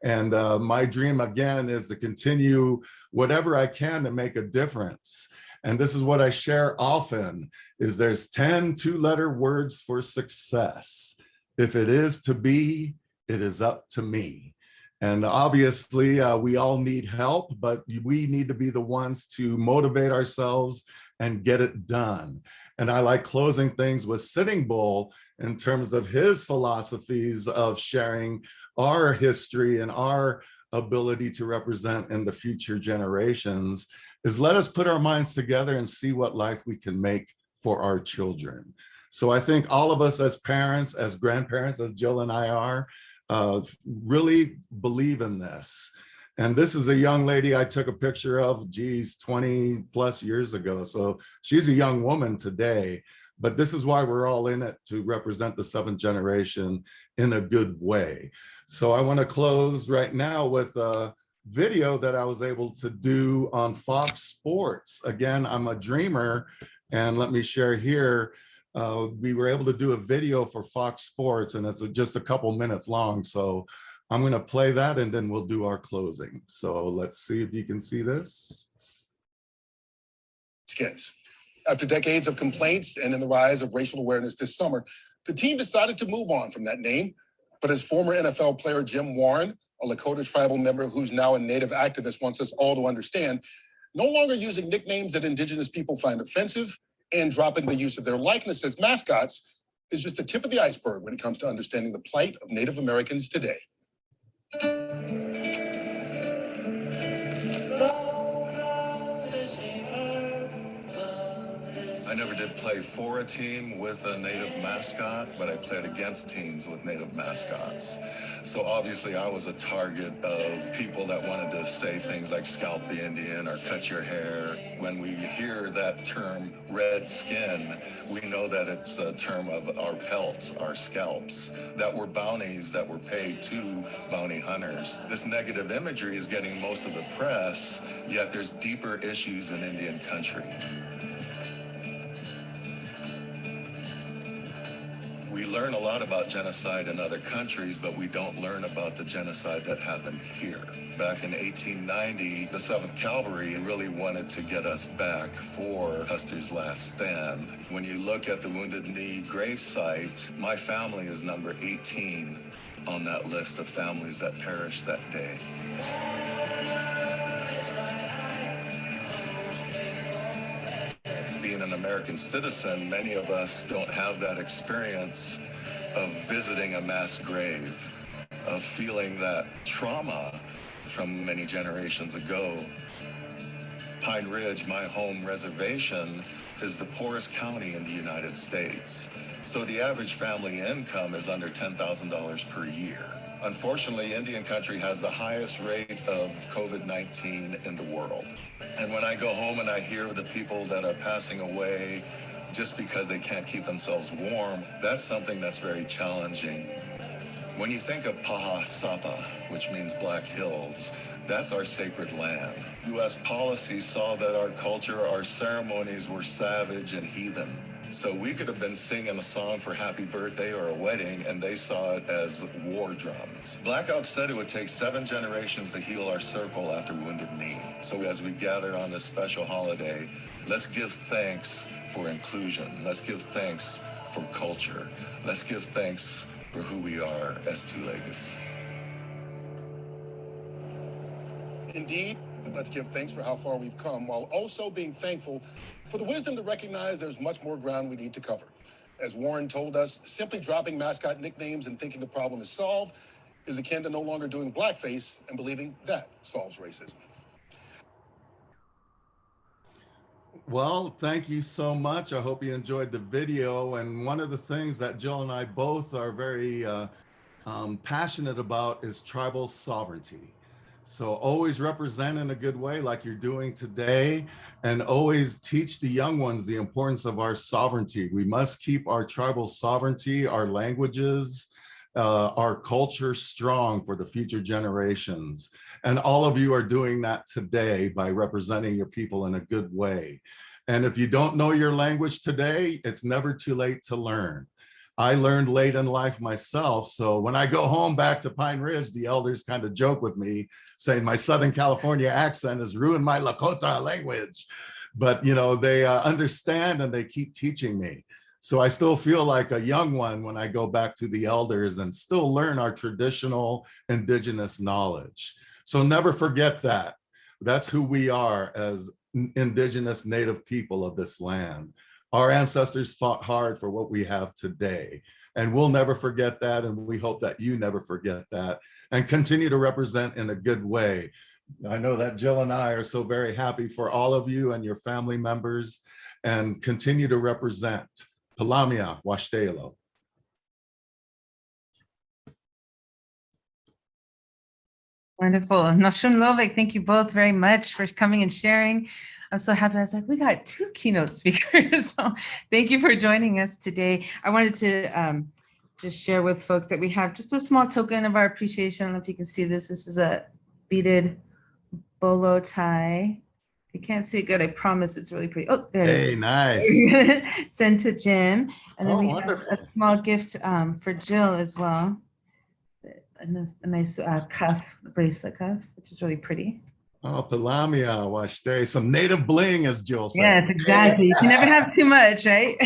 And my dream, again, is to continue whatever I can to make a difference. And this is what I share often, is there's 10 two-letter words for success. If it is to be, it is up to me. And obviously, we all need help, but we need to be the ones to motivate ourselves and get it done. And I like closing things with Sitting Bull in terms of his philosophies of sharing our history and our ability to represent in the future generations, is let us put our minds together and see what life we can make for our children. So I think all of us as parents, as grandparents, as Jill and I are, really believe in this. And this is a young lady I took a picture of, geez, 20 plus years ago. So she's a young woman today, but this is why we're all in it, to represent the 7th generation in a good way. So I want to close right now with a video that I was able to do on Fox Sports. Again, I'm a dreamer, and let me share here. We were able to do a video for Fox Sports, and it's just a couple minutes long. So I'm going to play that, and then we'll do our closing. So let's see if you can see this. Skins. After decades of complaints and in the rise of racial awareness this summer, the team decided to move on from that name. But as former NFL player Jim Warren, a Lakota tribal member who's now a Native activist, wants us all to understand, no longer using nicknames that Indigenous people find offensive and dropping the use of their likeness as mascots is just the tip of the iceberg when it comes to understanding the plight of Native Americans today. I never did play for a team with a native mascot, but I played against teams with native mascots. So obviously I was a target of people that wanted to say things like scalp the Indian or cut your hair. When we hear that term red skin, we know that it's a term of our pelts, our scalps, that were bounties that were paid to bounty hunters. This negative imagery is getting most of the press, yet there's deeper issues in Indian country. We learn a lot about genocide in other countries, but we don't learn about the genocide that happened here. Back in 1890, the 7th Cavalry really wanted to get us back for Custer's last stand. When you look at the Wounded Knee grave site, my family is number 18 on that list of families that perished that day. Being an American citizen, many of us don't have that experience of visiting a mass grave, of feeling that trauma from many generations ago. Pine Ridge, my home reservation, is the poorest county in the United States. So the average family income is under $10,000 per year. Unfortunately, Indian country has the highest rate of COVID-19 in the world. And when I go home and I hear the people that are passing away just because they can't keep themselves warm, that's something that's very challenging. When you think of Paha Sapa, which means Black Hills, that's our sacred land. U.S. policy saw that our culture, our ceremonies were savage and heathen. So we could have been singing a song for happy birthday or a wedding, and they saw it as war drums. Black Elk said it would take 7 generations to heal our circle after Wounded Knee. So as we gather on this special holiday, let's give thanks for inclusion. Let's give thanks for culture. Let's give thanks for who we are as two-leggeds. Indeed, let's give thanks for how far we've come, while also being thankful for the wisdom to recognize there's much more ground we need to cover. As Warren told us, simply dropping mascot nicknames and thinking the problem is solved is akin to no longer doing blackface and believing that solves racism. Well, thank you so much. I hope you enjoyed the video. And one of the things that Jill and I both are very passionate about is tribal sovereignty. So always represent in a good way like you're doing today, and always teach the young ones the importance of our sovereignty. We must keep our tribal sovereignty, our languages, our culture strong for the future generations. And all of you are doing that today by representing your people in a good way. And if you don't know your language today, it's never too late to learn. I learned late in life myself. So when I go home back to Pine Ridge, the elders kind of joke with me saying my Southern California accent has ruined my Lakota language. But you know, they understand and they keep teaching me. So I still feel like a young one when I go back to the elders and still learn our traditional indigenous knowledge. So never forget that. That's who we are as indigenous native people of this land. Our ancestors fought hard for what we have today, and we'll never forget that. And we hope that you never forget that and continue to represent in a good way. I know that Jill and I are so very happy for all of you and your family members, and continue to represent. Palamia Washtelo. Wonderful. Noshun Lovik, thank you both very much for coming and sharing. I'm so happy. I was like, we got 2 keynote speakers. So thank you for joining us today. I wanted to just share with folks that we have just a small token of our appreciation. I don't know if you can see this. This is a beaded bolo tie. If you can't see it good, I promise it's really pretty. Oh, there it is. Hey, nice. Sent to Jim. And then we wonderful. have a small gift for Jill as well. A nice cuff, bracelet cuff, which is really pretty. Oh, Palamia Washte, some native bling, as Jill said. Yes, exactly. You can never have too much, right?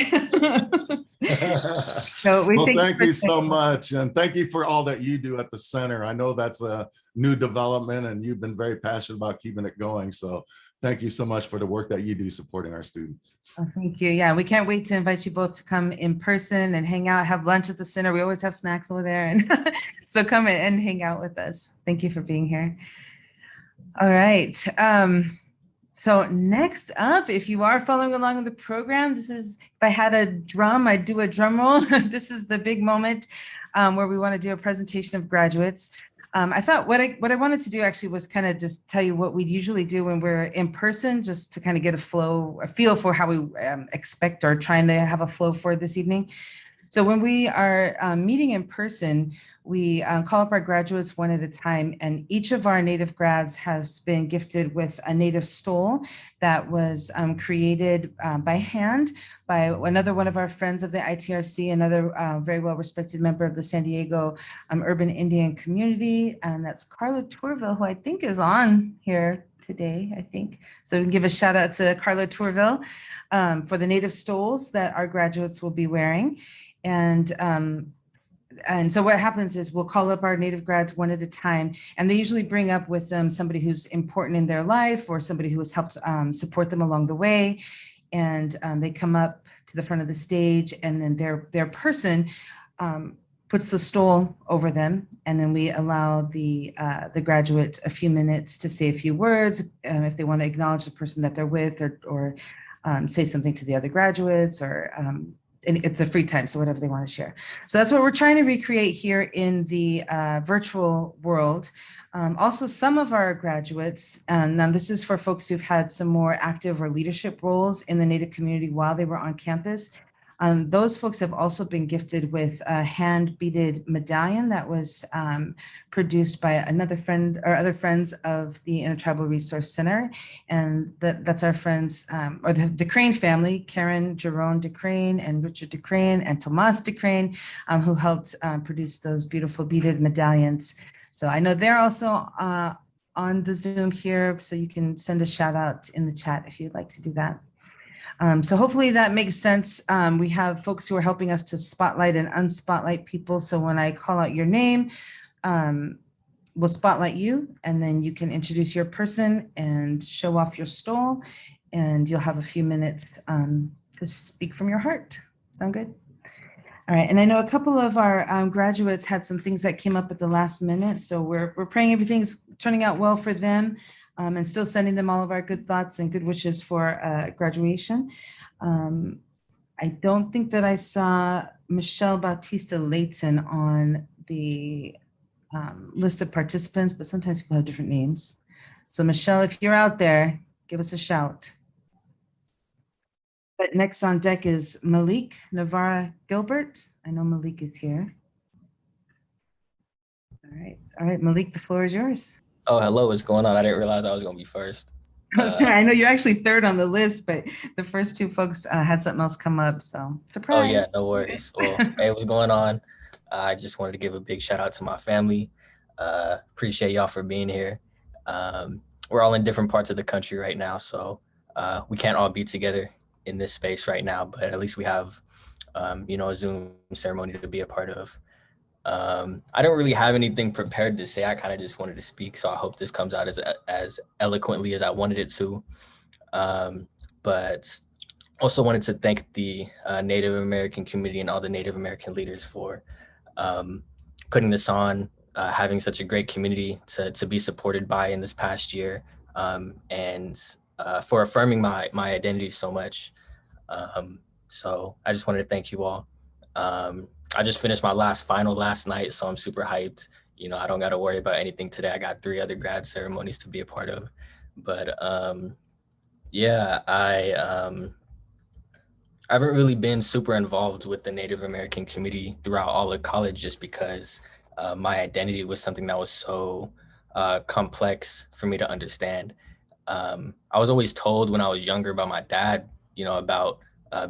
So well, thank you so much. And thank you for all that you do at the center. I know that's a new development and you've been very passionate about keeping it going. So thank you so much for the work that you do supporting our students. Oh, thank you. Yeah, we can't wait to invite you both to come in person and hang out, have lunch at the center. We always have snacks over there. And so come in and hang out with us. Thank you for being here. All right. So next up, if you are following along in the program, this is, if I had a drum, I'd do a drum roll. This is the big moment where we want to do a presentation of graduates. I thought what I wanted to do actually was kind of just tell you what we usually do when we're in person, just to kind of get a feel for how we expect or trying to have a flow for this evening. So when we are meeting in person, we call up our graduates one at a time, and each of our Native grads has been gifted with a Native stole that was created by hand by another one of our friends of the ITRC, another very well-respected member of the San Diego urban Indian community, and that's Carla Tourville, who I think is on here today, I think. So we can give a shout out to Carla Tourville for the Native stoles that our graduates will be wearing. And so what happens is we'll call up our Native grads one at a time, and they usually bring up with them somebody who's important in their life or somebody who has helped support them along the way. And they come up to the front of the stage, and then their person puts the stole over them, and then we allow the graduate a few minutes to say a few words if they want to acknowledge the person that they're with, or say something to the other graduates, or and it's a free time, so whatever they want to share. So that's what we're trying to recreate here in the virtual world. Also, some of our graduates, and now this is for folks who've had some more active or leadership roles in the Native community while they were on campus. Those folks have also been gifted with a hand-beaded medallion that was produced by another friend or other friends of the Intertribal Resource Center. And that's our friends, or the DeCrane family, Karen Jerome DeCrane and Richard DeCrane and Tomas DeCrane, who helped produce those beautiful beaded medallions. So I know they're also on the Zoom here, so you can send a shout out in the chat if you'd like to do that. So hopefully that makes sense. We have folks who are helping us to spotlight and unspotlight people. So when I call out your name, we'll spotlight you, and then you can introduce your person and show off your stole, and you'll have a few minutes to speak from your heart. Sound good? All right, and I know a couple of our graduates had some things that came up at the last minute, so we're praying everything's turning out well for them. And still sending them all of our good thoughts and good wishes for graduation. I don't think that I saw Michelle Bautista Layton on the list of participants, but sometimes people have different names. So Michelle, if you're out there, give us a shout. But next on deck is Malik Navarra Gilbert. I know Malik is here. All right, Malik, the floor is yours. Oh, hello, what's going on? I didn't realize I was going to be first. Sorry, I know you're actually third on the list, but the first two folks had something else come up, so surprise. Oh, yeah, no worries. Well, hey, what's going on? I just wanted to give a big shout out to my family. Appreciate y'all for being here. We're all in different parts of the country right now, so we can't all be together in this space right now, but at least we have, a Zoom ceremony to be a part of. I don't really have anything prepared to say. I kind of just wanted to speak, so I hope this comes out as eloquently as I wanted it to. But also wanted to thank the Native American community and all the Native American leaders for putting this on, having such a great community to be supported by in this past year, and for affirming my identity so much. So I just wanted to thank you all. I just finished my last final last night, so I'm super hyped. I don't got to worry about anything today. I got 3 other grad ceremonies to be a part of. But yeah, I haven't really been super involved with the Native American community throughout all of college, just because my identity was something that was so complex for me to understand. I was always told when I was younger by my dad, about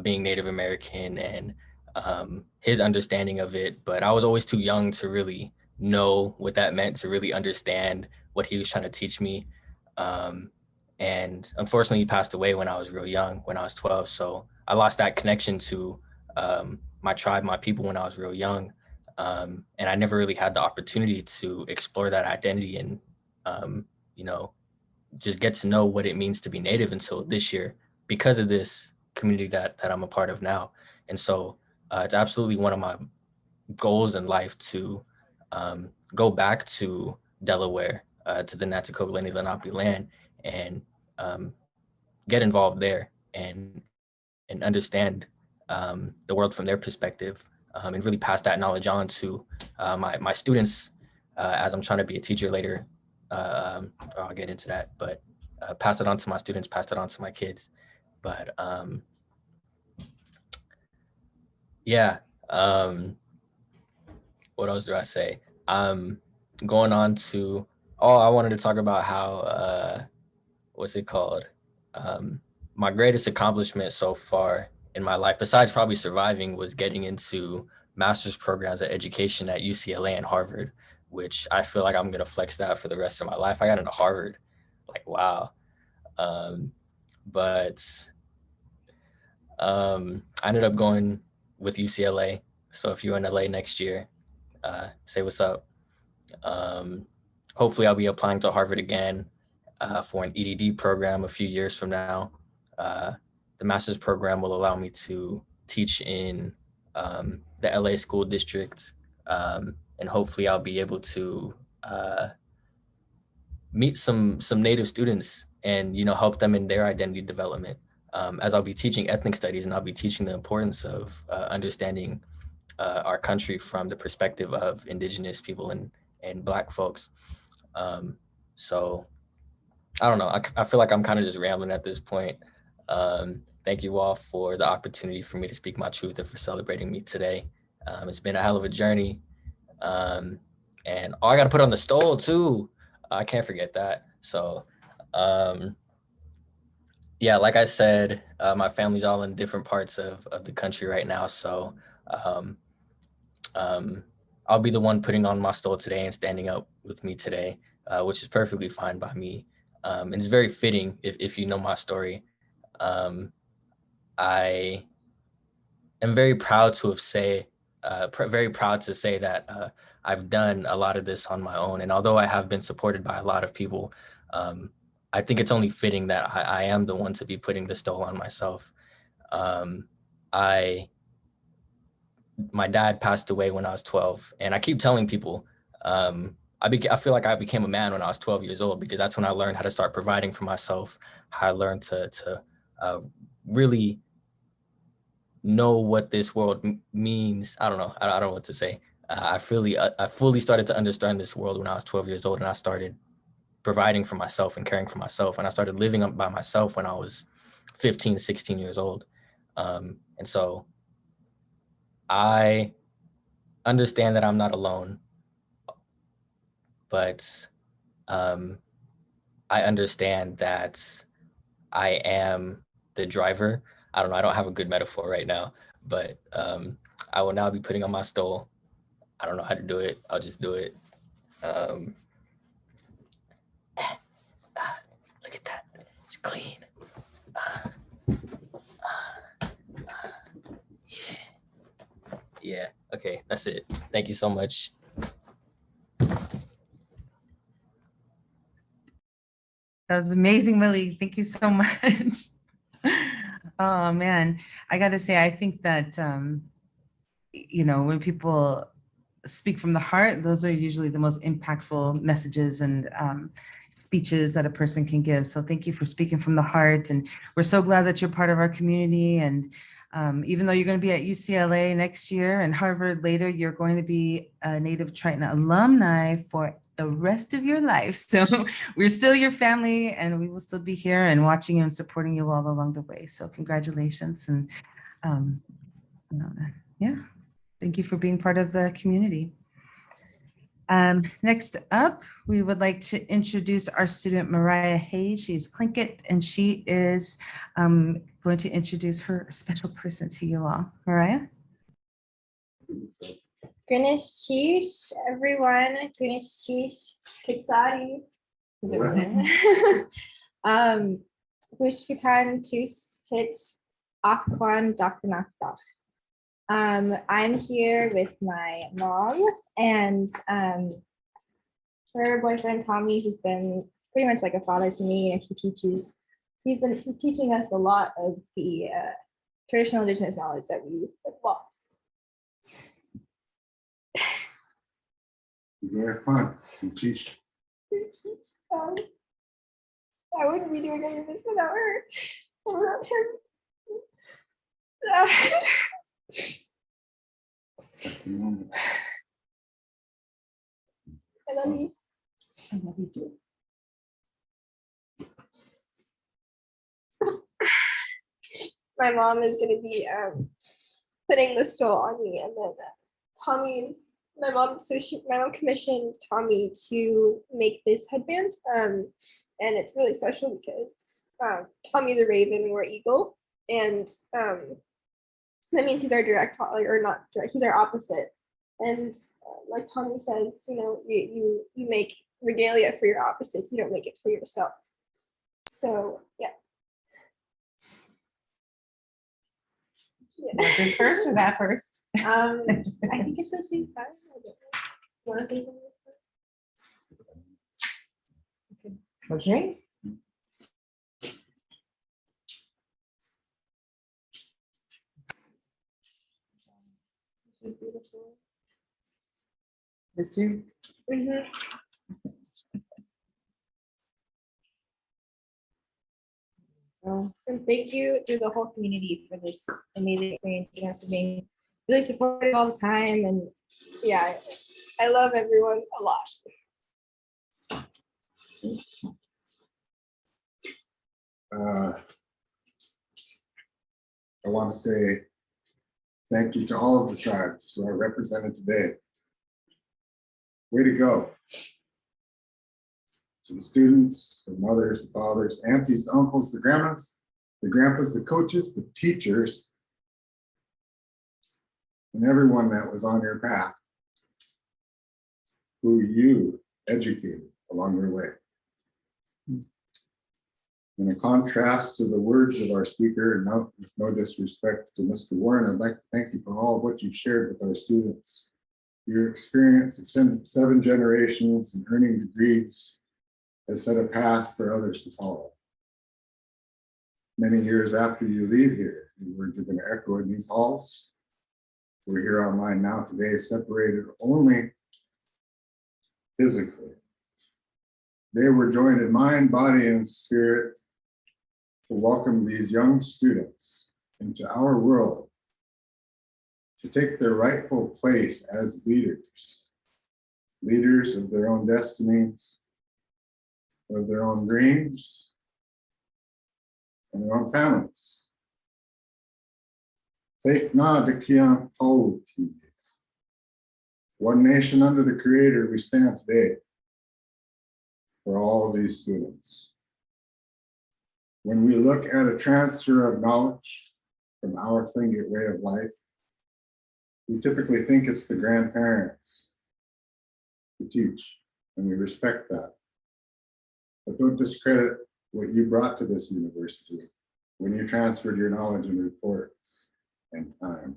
being Native American and his understanding of it, but I was always too young to really know what that meant, to really understand what he was trying to teach me. And unfortunately, he passed away when I was real young, when I was 12. So I lost that connection to my tribe, my people, when I was real young. And I never really had the opportunity to explore that identity and, just get to know what it means to be Native until this year, because of this community that I'm a part of now. And so it's absolutely one of my goals in life to go back to Delaware, to the Nanticoke Lenni Lenape land, and get involved there and understand the world from their perspective, and really pass that knowledge on to my students as I'm trying to be a teacher later. I'll get into that, but pass it on to my students, pass it on to my kids. But yeah, what else do I say? Going on to, I wanted to talk about how, what's it called? My greatest accomplishment so far in my life, besides probably surviving, was getting into master's programs of education at UCLA and Harvard, which I feel like I'm gonna flex that for the rest of my life. I got into Harvard, like, wow. But I ended up going with UCLA. So if you're in LA next year, say what's up. Hopefully I'll be applying to Harvard again for an EDD program a few years from now. The master's program will allow me to teach in the LA school district, and hopefully I'll be able to meet some native students and help them in their identity development, as I'll be teaching ethnic studies, and I'll be teaching the importance of understanding our country from the perspective of Indigenous people and Black folks. So I don't know. I feel like I'm kind of just rambling at this point. Thank you all for the opportunity for me to speak my truth and for celebrating me today. It's been a hell of a journey. And I got to put on the stole too. I can't forget that. So yeah, like I said, my family's all in different parts of the country right now. So I'll be the one putting on my stole today and standing up with me today, which is perfectly fine by me. And it's very fitting if you know my story. I am very proud to say that I've done a lot of this on my own. And although I have been supported by a lot of people, I think it's only fitting that I am the one to be putting the stole on myself. My dad passed away when I was 12, and I keep telling people, I feel like I became a man when I was 12 years old, because that's when I learned how to start providing for myself, how I learned to really know what this world means. I don't know. I don't know what to say. I fully started to understand this world when I was 12 years old, and I started providing for myself and caring for myself. And I started living up by myself when I was 15, 16 years old. And so I understand that I'm not alone, but I understand that I am the driver. I don't know. I don't have a good metaphor right now, but I will now be putting on my stole. I don't know how to do it. I'll just do it. Look at that. It's clean. Yeah. Okay. That's it. Thank you so much. That was amazing, Malik. Thank you so much. Oh man, I got to say, I think that when people speak from the heart, those are usually the most impactful messages and speeches that a person can give. So thank you for speaking from the heart, and we're so glad that you're part of our community. And even though you're going to be at UCLA next year and Harvard later, you're going to be a Native Triton alumni for the rest of your life. So we're still your family, and we will still be here and watching you and supporting you all along the way. So congratulations. And yeah, thank you for being part of the community. Next up, we would like to introduce our student, Mariah Hayes. She's Tlingit, and she is going to introduce her special person to you all. Mariah? Grinish Chish, everyone. Grinish Chish, Kitsari. Hushkitan Tus Hit Akwan Dakanakdach. I'm here with my mom and her boyfriend Tommy, who's been pretty much like a father to me, and he's teaching us a lot of the traditional Indigenous knowledge that we have lost. Very fun. You teach. I wouldn't be doing any of this without her and without him. I love you. I love you too. My mom is going to be putting the stole on me, and then my mom commissioned Tommy to make this headband, and it's really special because Tommy's a raven and we're eagle, and that means he's our direct, or not direct, he's our opposite. And like Tommy says, you know, you make regalia for your opposites, you don't make it for yourself. So yeah. Was this first or that first? I think it's the same time. You want to say something? Okay. This is beautiful. This too? Mhm. And thank you to the whole community for this amazing experience. You have to be really supportive all the time, and yeah, I love everyone a lot. I want to say thank you to all of the tribes who are represented today. Way to go. To the students, the mothers, the fathers, aunties, the uncles, the grandmas, the grandpas, the coaches, the teachers, and everyone that was on your path, who you educated along your way. In a contrast to the words of our speaker, and with no disrespect to Mr. Warren, I'd like to thank you for all of what you've shared with our students. Your experience of 7 generations and earning degrees has set a path for others to follow. Many years after you leave here, your words are going to echo in these halls. We're here online now today, separated only physically. They were joined in mind, body, and spirit to welcome these young students into our world, to take their rightful place as leaders, leaders of their own destinies, of their own dreams, and their own families. Take na de kian poti. One nation under the Creator, we stand today for all these students. When we look at a transfer of knowledge from our Tlingit way of life, we typically think it's the grandparents who teach, and we respect that. But don't discredit what you brought to this university when you transferred your knowledge and reports and time.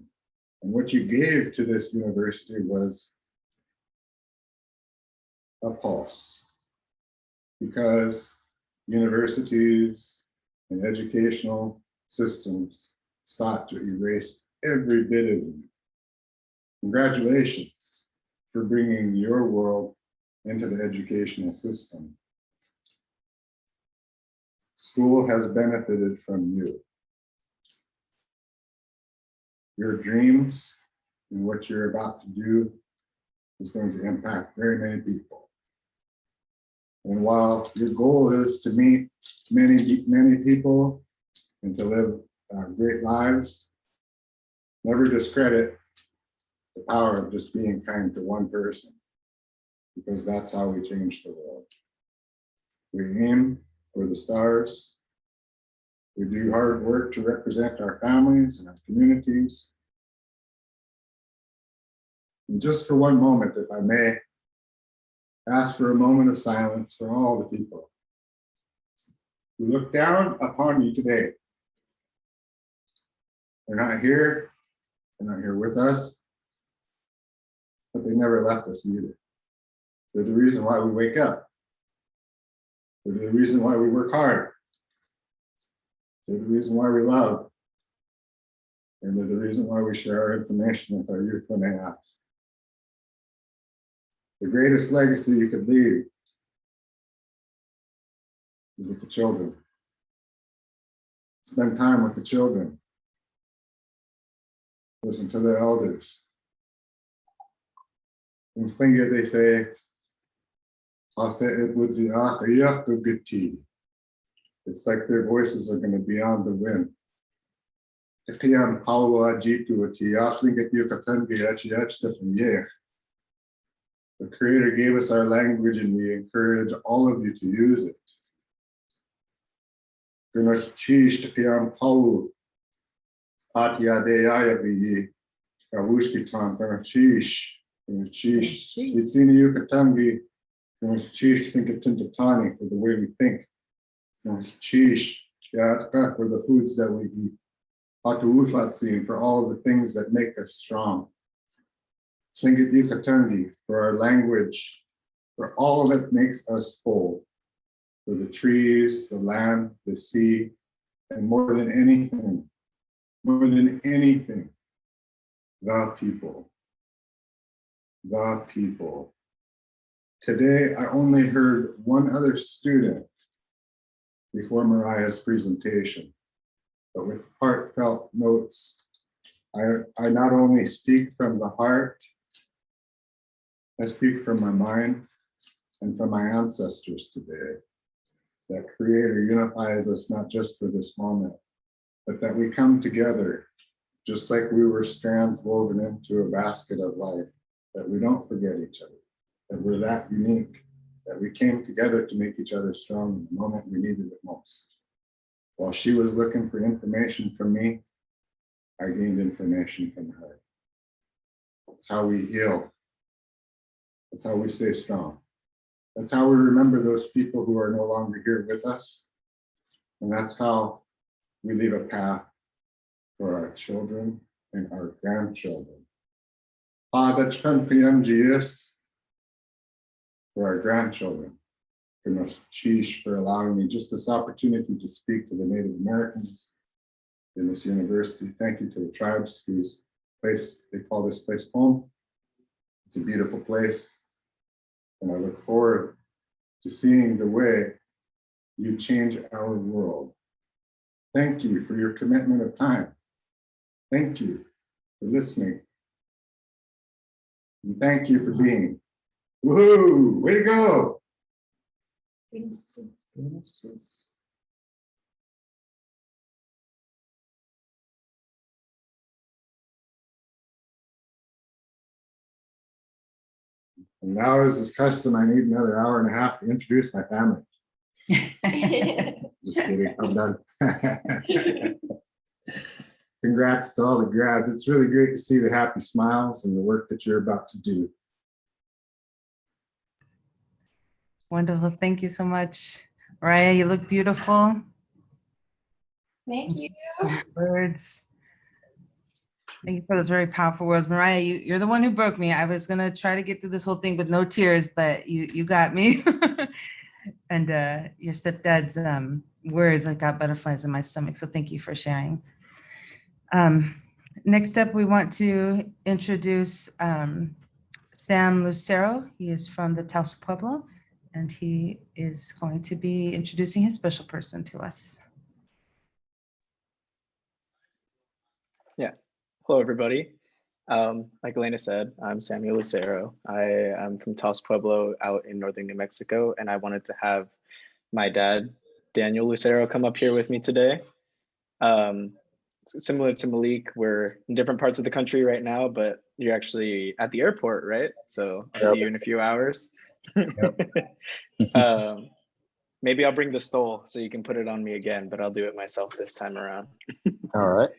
And what you gave to this university was a pulse, because universities and educational systems sought to erase every bit of you. Congratulations for bringing your world into the educational system. School has benefited from you. Your dreams and what you're about to do is going to impact very many people. And while your goal is to meet many people and to live great lives, never discredit the power of just being kind to one person, because that's how we change the world. We aim for the stars. We do hard work to represent our families and our communities. And just for one moment, if I may, ask for a moment of silence for all the people who look down upon you today. They're not here with us, but they never left us either. They're the reason why we wake up. They're the reason why we work hard. They're the reason why we love. And they're the reason why we share our information with our youth when they ask. The greatest legacy you could leave is with the children. Spend time with the children. Listen to the elders. In Finger, they say, I'll say it would be it's like their voices are going to be on the wind. The Creator gave us our language and we encourage all of you to use it. For the way we think. For the foods that we eat. For all of the things that make us strong. For our language, for all that makes us whole. For the trees, the land, the sea, and more than anything, the people. The people. Today, I only heard one other student before Mariah's presentation, but with heartfelt notes. I not only speak from the heart, I speak from my mind and from my ancestors today. That Creator unifies us not just for this moment, but that we come together just like we were strands woven into a basket of life, that we don't forget each other, that we're that unique, that we came together to make each other strong in the moment we needed it most. While she was looking for information from me, I gained information from her. That's how we heal. That's how we stay strong. That's how we remember those people who are no longer here with us. And that's how we leave a path for our children and our grandchildren. For our grandchildren. For allowing me just this opportunity to speak to the Native Americans in this university. Thank you to the tribes whose place, they call this place home. It's a beautiful place. And I look forward to seeing the way you change our world. Thank you for your commitment of time. Thank you for listening. And thank you for being. Woohoo! Way to go! And now, as is custom, I need another hour and a half to introduce my family. Just kidding, I'm done. Congrats to all the grads. It's really great to see the happy smiles and the work that you're about to do. Wonderful. Thank you so much. Mariah, you look beautiful. Thank you. Words. Thank you for those very powerful words. Mariah, you're the one who broke me. I was going to try to get through this whole thing with no tears, but you got me. And your stepdad's words, I got butterflies in my stomach. So thank you for sharing. Next up, we want to introduce Sam Lucero. He is from the Taos Pueblo, and he is going to be introducing his special person to us. Yeah. Hello, everybody. Like Elena said, I'm Samuel Lucero. I am from Taos Pueblo out in northern New Mexico, and I wanted to have my dad, Daniel Lucero, come up here with me today. Similar to Malik, we're in different parts of the country right now, but you're actually at the airport, right? So I'll see you in a few hours. Maybe I'll bring the stole so you can put it on me again, but I'll do it myself this time around. All right.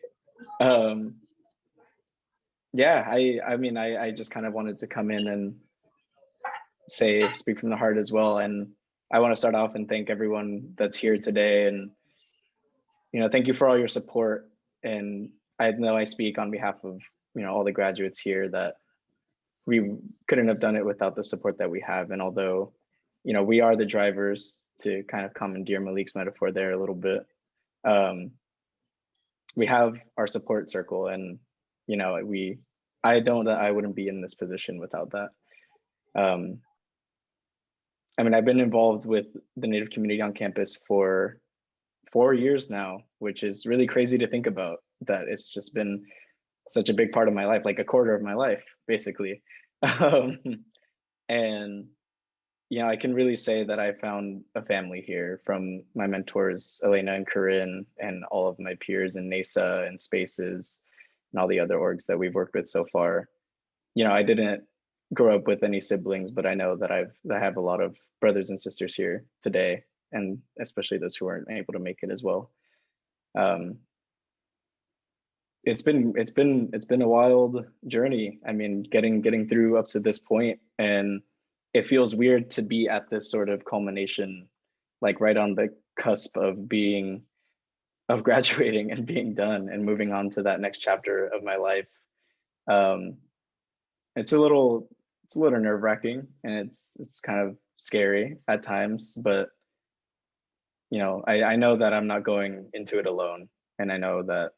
Yeah, I mean, I just kind of wanted to come in and speak from the heart as well. And I want to start off and thank everyone that's here today. And, thank you for all your support. And I know I speak on behalf of, all the graduates here that we couldn't have done it without the support that we have. And although, we are the drivers, to kind of commandeer Malik's metaphor there a little bit, we have our support circle, and I wouldn't be in this position without that. I mean, I've been involved with the Native community on campus for 4 years now, which is really crazy to think about, that it's just been such a big part of my life, like a quarter of my life, basically. And I can really say that I found a family here, from my mentors, Elena and Corinne, and all of my peers in NASA and Spaces and all the other orgs that we've worked with so far. I didn't grow up with any siblings, but I know that I have a lot of brothers and sisters here today, and especially those who weren't able to make it as well. It's been a wild journey. I mean, getting through up to this point, and it feels weird to be at this sort of culmination, like right on the cusp of graduating and being done and moving on to that next chapter of my life. It's a little nerve-wracking, and it's kind of scary at times, but I know that I'm not going into it alone, and I know that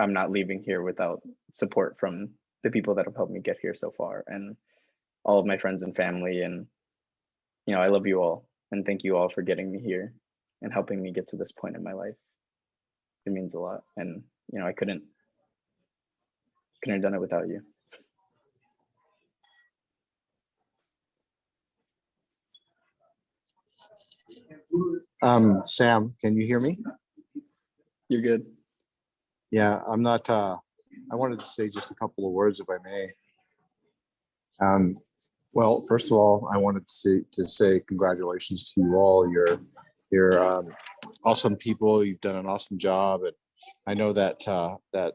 I'm not leaving here without support from the people that have helped me get here so far, and all of my friends and family. And I love you all, and thank you all for getting me here and helping me get to this point in my life. It means a lot, and I couldn't have done it without you. Sam, can you hear me? You're good. Yeah, I'm not, I wanted to say just a couple of words, if I may. Well, first of all, I wanted to say congratulations to you all. You're awesome people. You've done an awesome job. And I know that that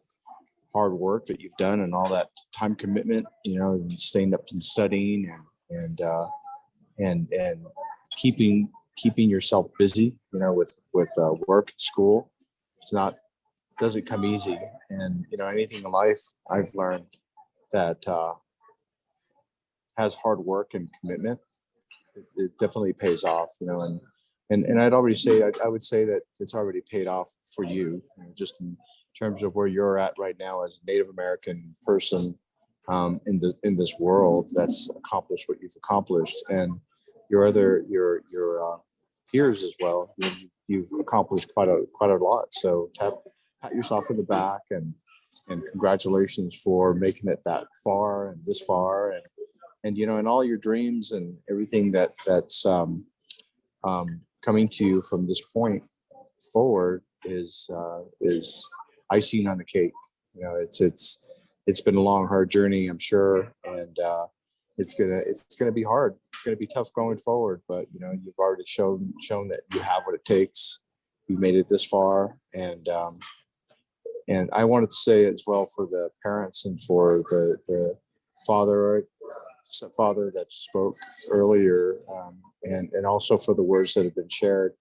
hard work that you've done and all that time commitment, and staying up and studying and keeping yourself busy, with work and school. Doesn't come easy. And anything in life I've learned that has hard work and commitment, it definitely pays off. And I'd already say, I would say that it's already paid off for you, just in terms of where you're at right now as a Native American person in this world that's accomplished what you've accomplished, and your peers as well. You've accomplished quite a lot. So pat yourself in the back, and congratulations for making it that far and this far, and and all your dreams and everything that's coming to you from this point forward is icing on the cake. It's been a long, hard journey, I'm sure, and it's gonna be hard. It's gonna be tough going forward, but you've already shown that you have what it takes. You've made it this far, and I wanted to say as well, for the parents and for the father that spoke earlier, and also for the words that have been shared.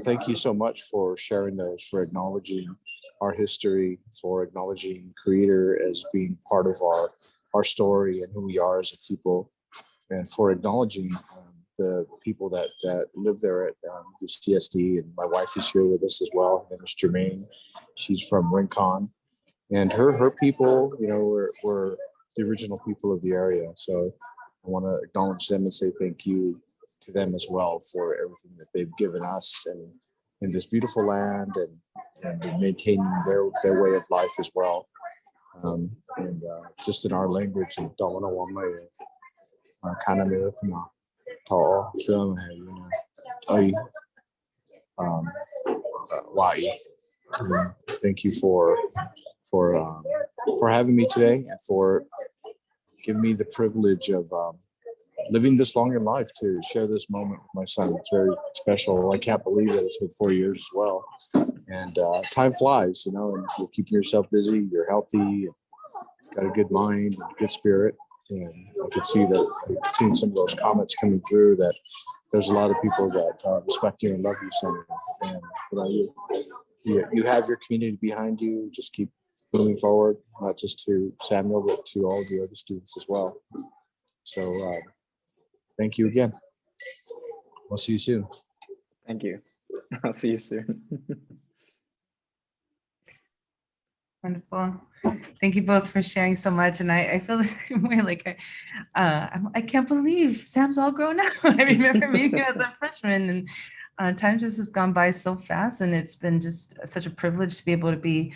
Thank you so much for sharing those, for acknowledging our history, for acknowledging Creator as being part of our story and who we are as a people, and for acknowledging the people that live there at UCSD. And my wife is here with us as well. Her name is Jermaine. She's from Rincon, and her people, were the original people of the area. So I want to acknowledge them and say thank you to them as well for everything that they've given us and in this beautiful land, and maintaining their way of life as well. And just in our language, Canoe, thank you for having me today, and for giving me the privilege of living this long in life to share this moment with my son. It's very special. I can't believe that it's been 4 years as well. And time flies, and you're keeping yourself busy, you're healthy, got a good mind, and a good spirit. And I could see that, I've seen some of those comments coming through, that there's a lot of people that respect you and love you so much. And you have your community behind you. Just keep moving forward, not just to Samuel, but to all the other students as well. So thank you again. We'll see you soon. Thank you. I'll see you soon. Wonderful. Thank you both for sharing so much. And I feel the same way. Like, I can't believe Sam's all grown up. I remember meeting you as a freshman, and time just has gone by so fast. And it's been just such a privilege to be able to be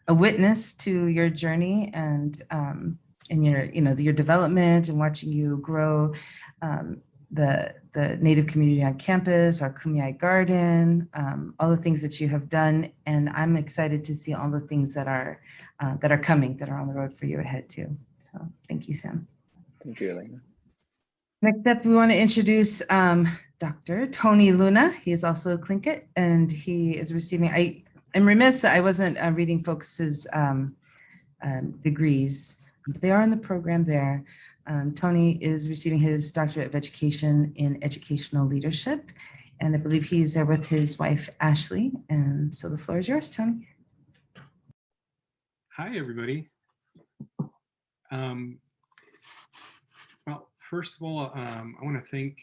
a witness to your journey and your, your development and watching you grow. The Native community on campus, our Kumeyaay Garden, all the things that you have done, and I'm excited to see all the things that are coming, that are on the road for you ahead too. So thank you, Sam. Thank you, Elena. Next up, we want to introduce Dr. Tony Luna. He is also a Tlingit, and he is receiving. I'm remiss that I wasn't reading folks' degrees, but they are in the program there. Tony is receiving his doctorate of education in educational leadership, and I believe he's there with his wife, Ashley. And so the floor is yours, Tony. Hi, everybody. Well, first of all, I want to thank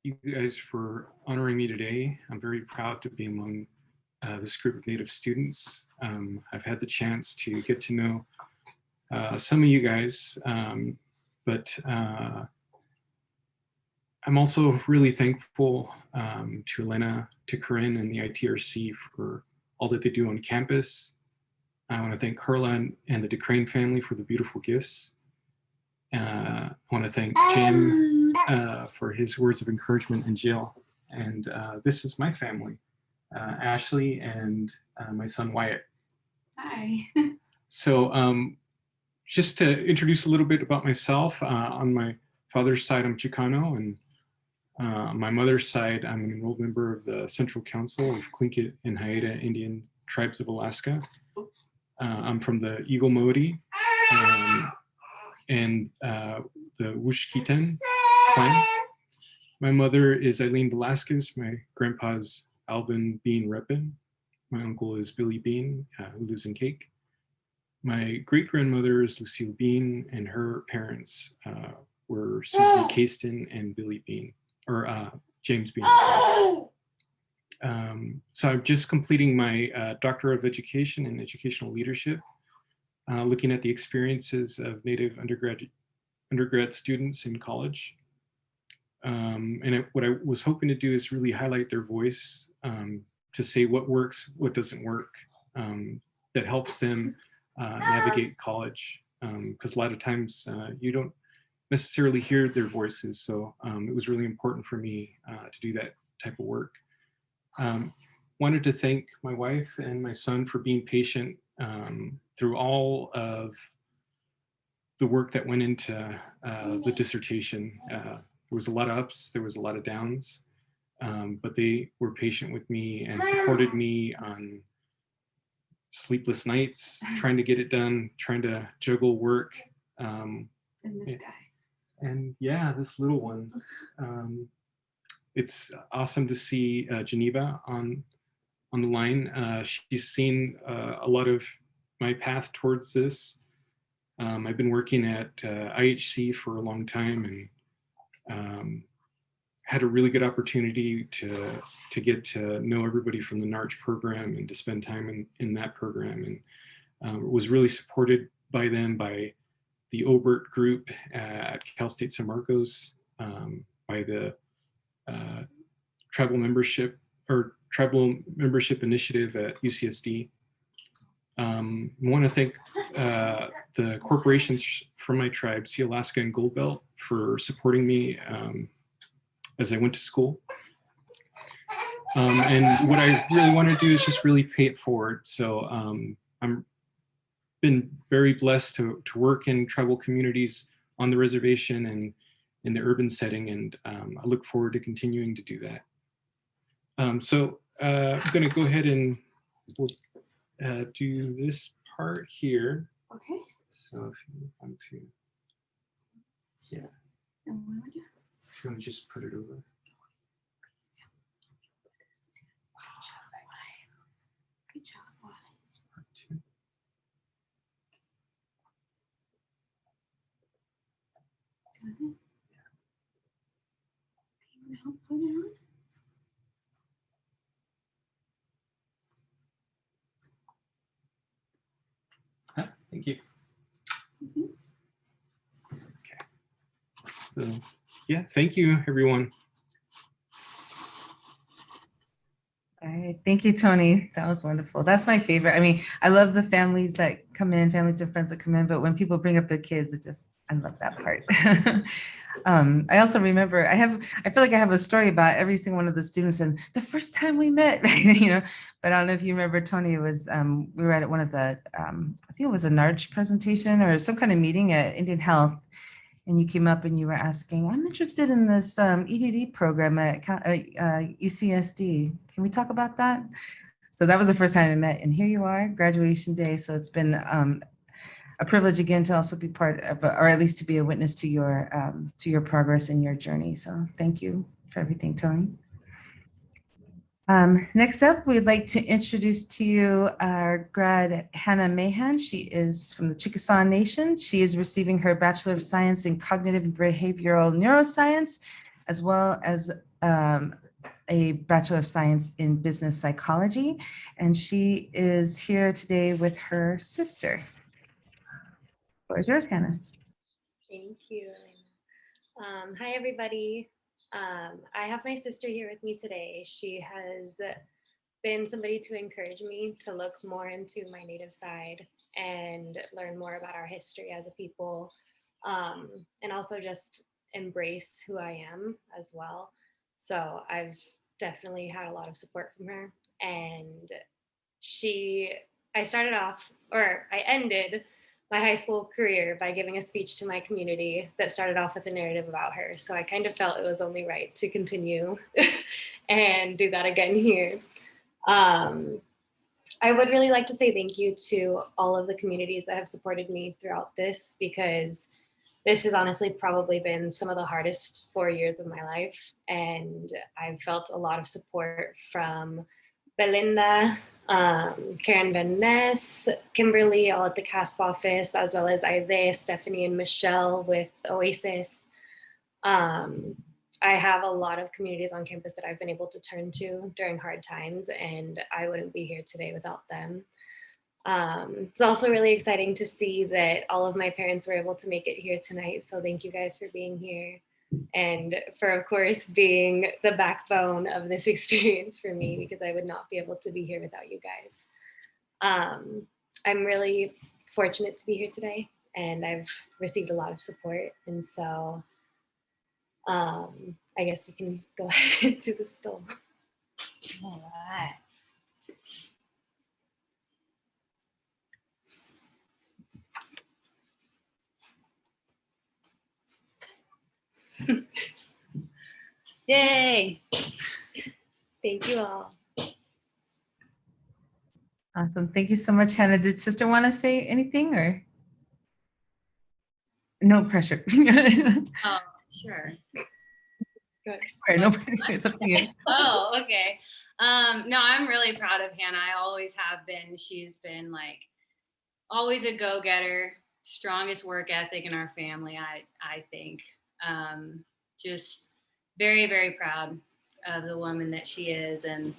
you guys for honoring me today. I'm very proud to be among this group of Native students. I've had the chance to get to know some of you guys, but I'm also really thankful to Elena, to Corinne, and the ITRC for all that they do on campus. I want to thank Carla and the DeCrane family for the beautiful gifts. I want to thank Jim for his words of encouragement in jail. And this is my family, Ashley and my son Wyatt. Hi. So just to introduce a little bit about myself, on my father's side, I'm Chicano, and on my mother's side, I'm an enrolled member of the Central Council of Tlingit and Haida Indian Tribes of Alaska. I'm from the Eagle Moiety and the Wushkiten clan. My mother is Eileen Velasquez. My grandpa's Alvin Bean Repin. My uncle is Billy Bean, who lives in Cake. My great-grandmother is Lucille Bean, and her parents were Susie Caiston and Billy Bean, or James Bean. So I'm just completing my Doctor of Education in Educational Leadership, looking at the experiences of Native undergrad students in college. And what I was hoping to do is really highlight their voice, to say what works, what doesn't work, that helps them navigate college. Because a lot of times you don't necessarily hear their voices. So it was really important for me to do that type of work. Wanted to thank my wife and my son for being patient through all of the work that went into the dissertation. There was a lot of ups, there was a lot of downs, but they were patient with me and supported me on sleepless nights, trying to get it done, trying to juggle work. And this guy. And yeah, this little one. It's awesome to see Geneva on the line. She's seen a lot of my path towards this. I've been working at IHC for a long time, and had a really good opportunity to get to know everybody from the NARCH program and to spend time in that program, and was really supported by them, by the Obert group at Cal State San Marcos, by the tribal membership initiative at UCSD. I want to thank the corporations from my tribe, Sea Alaska and Gold Belt, for supporting me as I went to school. And what I really want to do is just really pay it forward. So I'm been very blessed to work in tribal communities on the reservation and in the urban setting, and I look forward to continuing to do that. So I'm going to go ahead and we'll do this part here. Okay. So if you want to, yeah. And what would you? If you want to just put it over. Good job. Part two. Got it. Can you help put it on? Thank you. Okay. So, yeah, thank you, everyone. All right, thank you, Tony. That was wonderful. That's my favorite. I mean, I love the families that come in, families and friends that come in, but when people bring up their kids, I love that part. I also remember, I feel like I have a story about every single one of the students and the first time we met, but I don't know if you remember, Tony, it was, we were at one of the, I think it was a NARCH presentation or some kind of meeting at Indian Health. And you came up and you were asking, I'm interested in this EDD program at UCSD. Can we talk about that? So that was the first time I met. And here you are, graduation day. So it's been a privilege again to also be part of, or at least to be a witness to your progress and your journey. So thank you for everything, Tony. Next up, we'd like to introduce to you our grad, Hannah Mahan. She is from the Chickasaw Nation. She is receiving her Bachelor of Science in Cognitive and Behavioral Neuroscience, as well as a Bachelor of Science in Business Psychology. And she is here today with her sister. Where's yours, Hannah? Thank you. Hi, everybody. I have my sister here with me today. She has been somebody to encourage me to look more into my native side and learn more about our history as a people, and also just embrace who I am as well. So I've definitely had a lot of support from her. And I ended my high school career by giving a speech to my community that started off with a narrative about her. So I kind of felt it was only right to continue and do that again here. I would really like to say thank you to all of the communities that have supported me throughout this, because this has honestly probably been some of the hardest 4 years of my life. And I've felt a lot of support from Belinda, Karen Van Ness, Kimberly, all at the CASP office, as well as Aide, Stephanie, and Michelle with Oasis. I have a lot of communities on campus that I've been able to turn to during hard times, and I wouldn't be here today without them. It's also really exciting to see that all of my parents were able to make it here tonight. So thank you guys for being here, and for, of course, being the backbone of this experience for me, because I would not be able to be here without you guys. I'm really fortunate to be here today, and I've received a lot of support. And so I guess we can go ahead to the stool. All right. Yay! Thank you all. Awesome. Thank you so much, Hannah. Did sister want to say anything, or? No pressure. Oh, sure. Good. Sorry, no pressure. It's up to you. Oh, okay. No, I'm really proud of Hannah. I always have been. She's been like always a go-getter, strongest work ethic in our family, I think. Just very, very proud of the woman that she is, and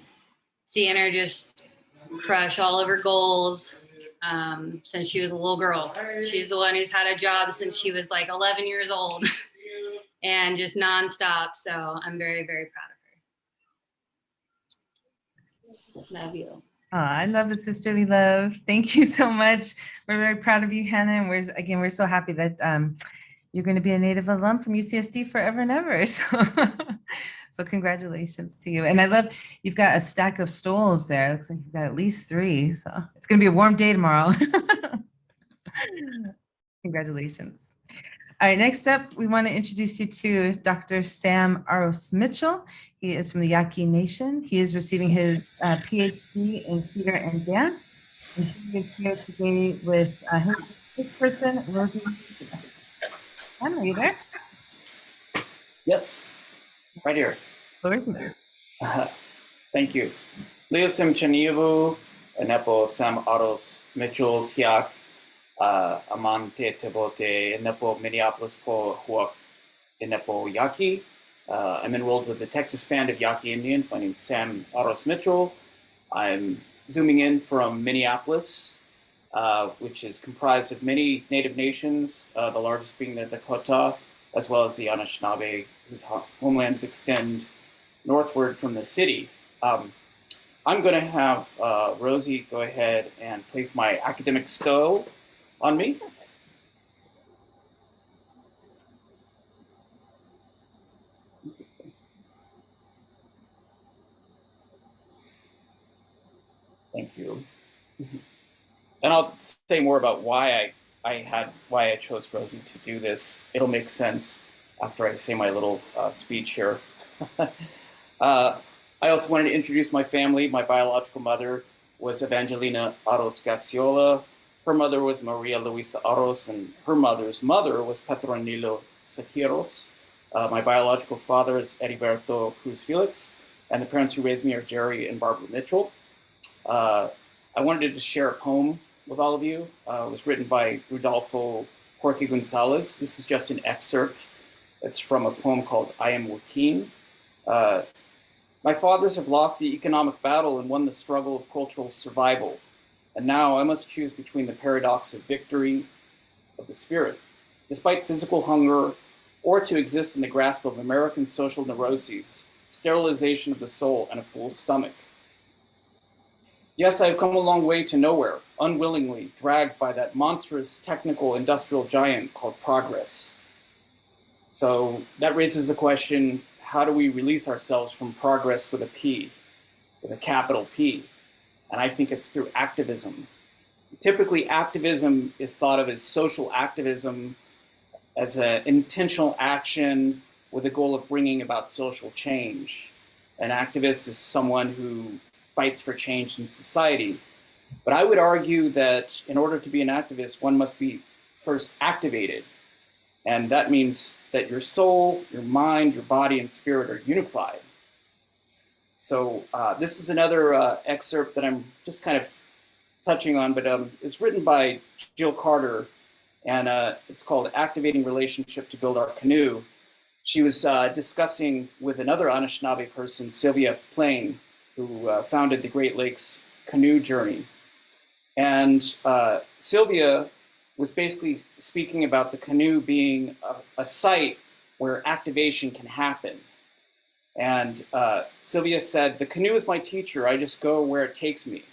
seeing her just crush all of her goals since she was a little girl. She's the one who's had a job since she was like 11 years old and just nonstop. So I'm very, very proud of her. Love you. Oh, I love the sisterly love. Thank you so much. We're very proud of you, Hannah. And we're so happy that you're going to be a Native alum from UCSD forever and ever. So congratulations to you. And I love, you've got a stack of stoles there. Looks like you've got at least 3. So it's going to be a warm day tomorrow. Congratulations. All right, next up, we want to introduce you to Dr. Sam Arose Mitchell. He is from the Yaqui Nation. He is receiving his PhD in theater and dance. And he is here today with his person, Rosie. Sam, are you there? Yes, right here. Thank you. Leo Sim Chanivu, Nepo Sam Arose Mitchell Tiak, Amante Tevote, Nepo Minneapolis Po Huak, Nepo Yaqui. I'm enrolled with the Texas Band of Yaqui Indians. My name is Sam Arose Mitchell. I'm zooming in from Minneapolis. which is comprised of many native nations, the largest being the Dakota, as well as the Anishinaabe, whose homelands extend northward from the city. I'm going to have Rosie go ahead and place my academic stow on me. Thank you. And I'll say more about why I chose Rosie to do this. It'll make sense after I say my little speech here. I also wanted to introduce my family. My biological mother was Evangelina Arose Gaxiola. Her mother was Maria Luisa Arose, and her mother's mother was Petronilo Sequiros. My biological father is Heriberto Cruz Felix, and the parents who raised me are Jerry and Barbara Mitchell. I wanted to share a poem with all of you. It was written by Rudolfo Jorge Gonzalez. This is just an excerpt. It's from a poem called Am Joaquin. My fathers have lost the economic battle and won the struggle of cultural survival. And now I must choose between the paradox of victory of the spirit, despite physical hunger, or to exist in the grasp of American social neuroses, sterilization of the soul, and a full stomach. Yes, I have come a long way to nowhere, unwillingly dragged by that monstrous technical industrial giant called progress. So that raises the question, how do we release ourselves from progress with a P, with a capital P? And I think it's through activism. Typically, activism is thought of as social activism, as an intentional action with the goal of bringing about social change. An activist is someone who fights for change in society. But I would argue that in order to be an activist, one must be first activated. And that means that your soul, your mind, your body, and spirit are unified. So this is another excerpt that I'm just kind of touching on, but it's written by Jill Carter, and it's called Activating Relationship to Build Our Canoe. She was discussing with another Anishinaabe person, Sylvia Plain, who founded the Great Lakes Canoe Journey. And Sylvia was basically speaking about the canoe being a site where activation can happen. And Sylvia said, "The canoe is my teacher, I just go where it takes me."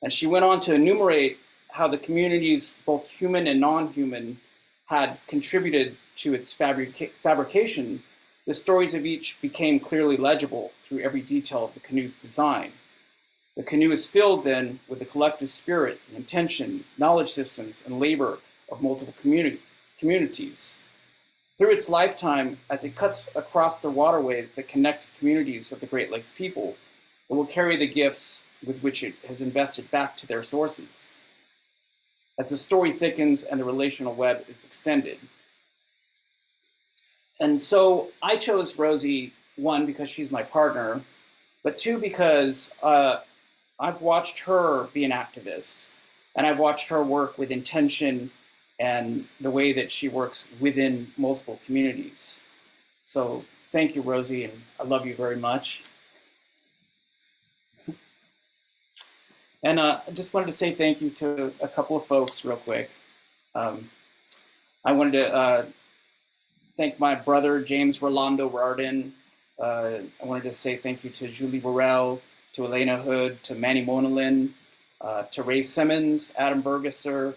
And she went on to enumerate how the communities, both human and non-human, had contributed to its fabrication. The stories of each became clearly legible through every detail of the canoe's design. The canoe is filled then with the collective spirit, intention, knowledge systems, and labor of multiple communities. Through its lifetime, as it cuts across the waterways that connect the communities of the Great Lakes people, it will carry the gifts with which it has invested back to their sources. As the story thickens and the relational web is extended. And so I chose Rosie, one, because she's my partner, but two, because I've watched her be an activist, and I've watched her work with intention and the way that she works within multiple communities. So thank you, Rosie, and I love you very much. And I just wanted to say thank you to a couple of folks real quick. I wanted to thank my brother, James Rolando Rardin. I wanted to say thank you to Julie Burrell, to Elena Hood, to Manny Monalin, to Ray Simmons, Adam Bergesser,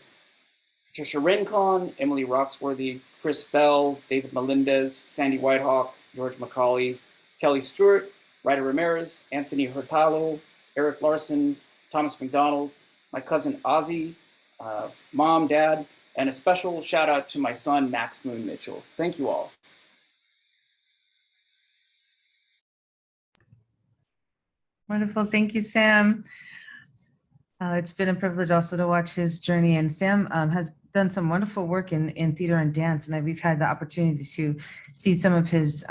Patricia Rincon, Emily Roxworthy, Chris Bell, David Melendez, Sandy Whitehawk, George McCauley, Kelly Stewart, Ryder Ramirez, Anthony Hurtado, Eric Larson, Thomas McDonald, my cousin Ozzy, mom, dad, and a special shout out to my son, Max Moon Mitchell. Thank you all. Wonderful. Thank you, Sam. It's been a privilege also to watch his journey. And Sam has done some wonderful work in theater and dance. And we've had the opportunity to see some of his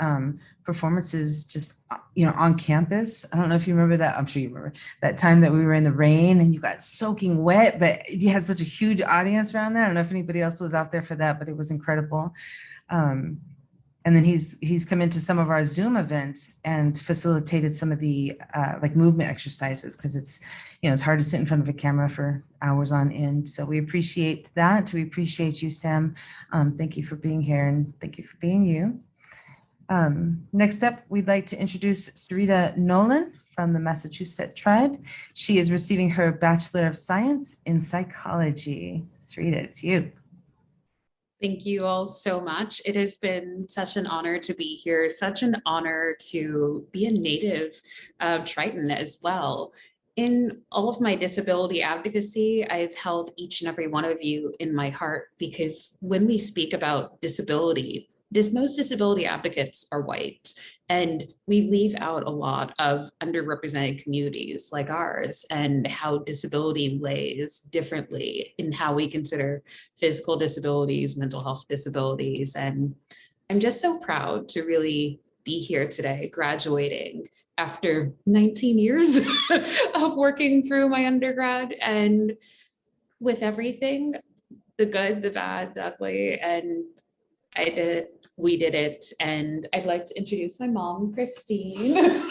performances just, on campus. I don't know if you remember that. I'm sure you remember that time that we were in the rain and you got soaking wet, but you had such a huge audience around there. I don't know if anybody else was out there for that, but it was incredible. And then he's come into some of our Zoom events and facilitated some of the like movement exercises, because it's, you know, it's hard to sit in front of a camera for hours on end. So we appreciate that. We appreciate you, Sam. Thank you for being here, and thank you for being you. Next up, we'd like to introduce Sarita Nolan from the Massachusetts Tribe. She is receiving her Bachelor of Science in Psychology. Sarita, it's you. Thank you all so much. It has been such an honor to be here, such an honor to be a native of Triton as well. In all of my disability advocacy, I've held each and every one of you in my heart, because when we speak about disability, most disability advocates are white, and we leave out a lot of underrepresented communities like ours, and how disability lays differently in how we consider physical disabilities, mental health disabilities. And I'm just so proud to really be here today, graduating after 19 years of working through my undergrad, and with everything, the good, the bad, the ugly, and I did it, we did it. And I'd like to introduce my mom, Christine.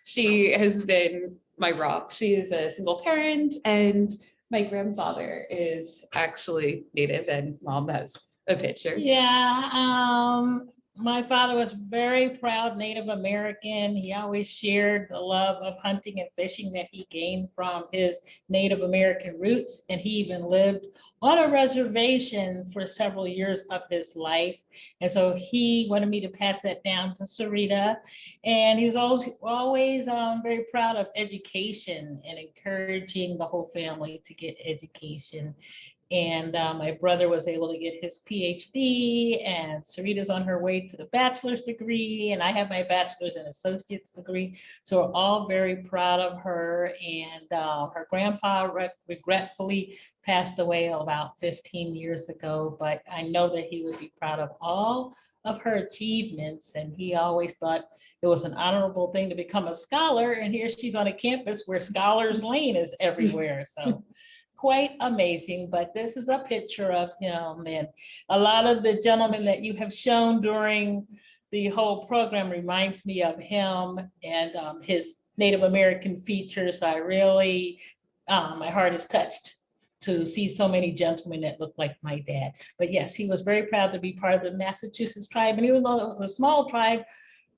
She has been my rock. She is a single parent, and my grandfather is actually Native, and mom has a picture. Yeah, my father was very proud Native American. He always shared the love of hunting and fishing that he gained from his Native American roots. And he even lived on a reservation for several years of his life. And so he wanted me to pass that down to Sarita. And he was always very proud of education and encouraging the whole family to get education. And my brother was able to get his PhD, and Sarita's on her way to the bachelor's degree, and I have my bachelor's and associate's degree. So we're all very proud of her. And her grandpa regretfully passed away about 15 years ago, but I know that he would be proud of all of her achievements. And he always thought it was an honorable thing to become a scholar. And here she's on a campus where Scholars Lane is everywhere. So quite amazing. But this is a picture of him, and a lot of the gentlemen that you have shown during the whole program reminds me of him and his Native American features. So I really, my heart is touched to see so many gentlemen that look like my dad. But yes, he was very proud to be part of the Massachusetts tribe, and even though it was a small tribe,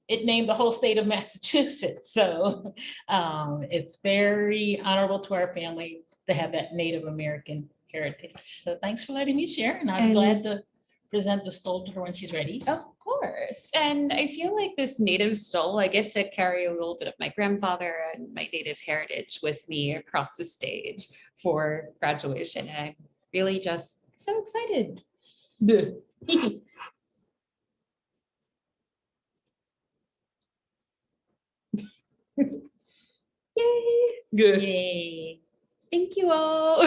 it named the whole state of Massachusetts. So it's very honorable to our family to have that Native American heritage. So thanks for letting me share, and I'm glad to present the stole to her when she's ready. Of course. And I feel like this Native stole, I get to carry a little bit of my grandfather and my Native heritage with me across the stage for graduation. And I'm really just so excited. Yay. Good. Yay. Thank you all.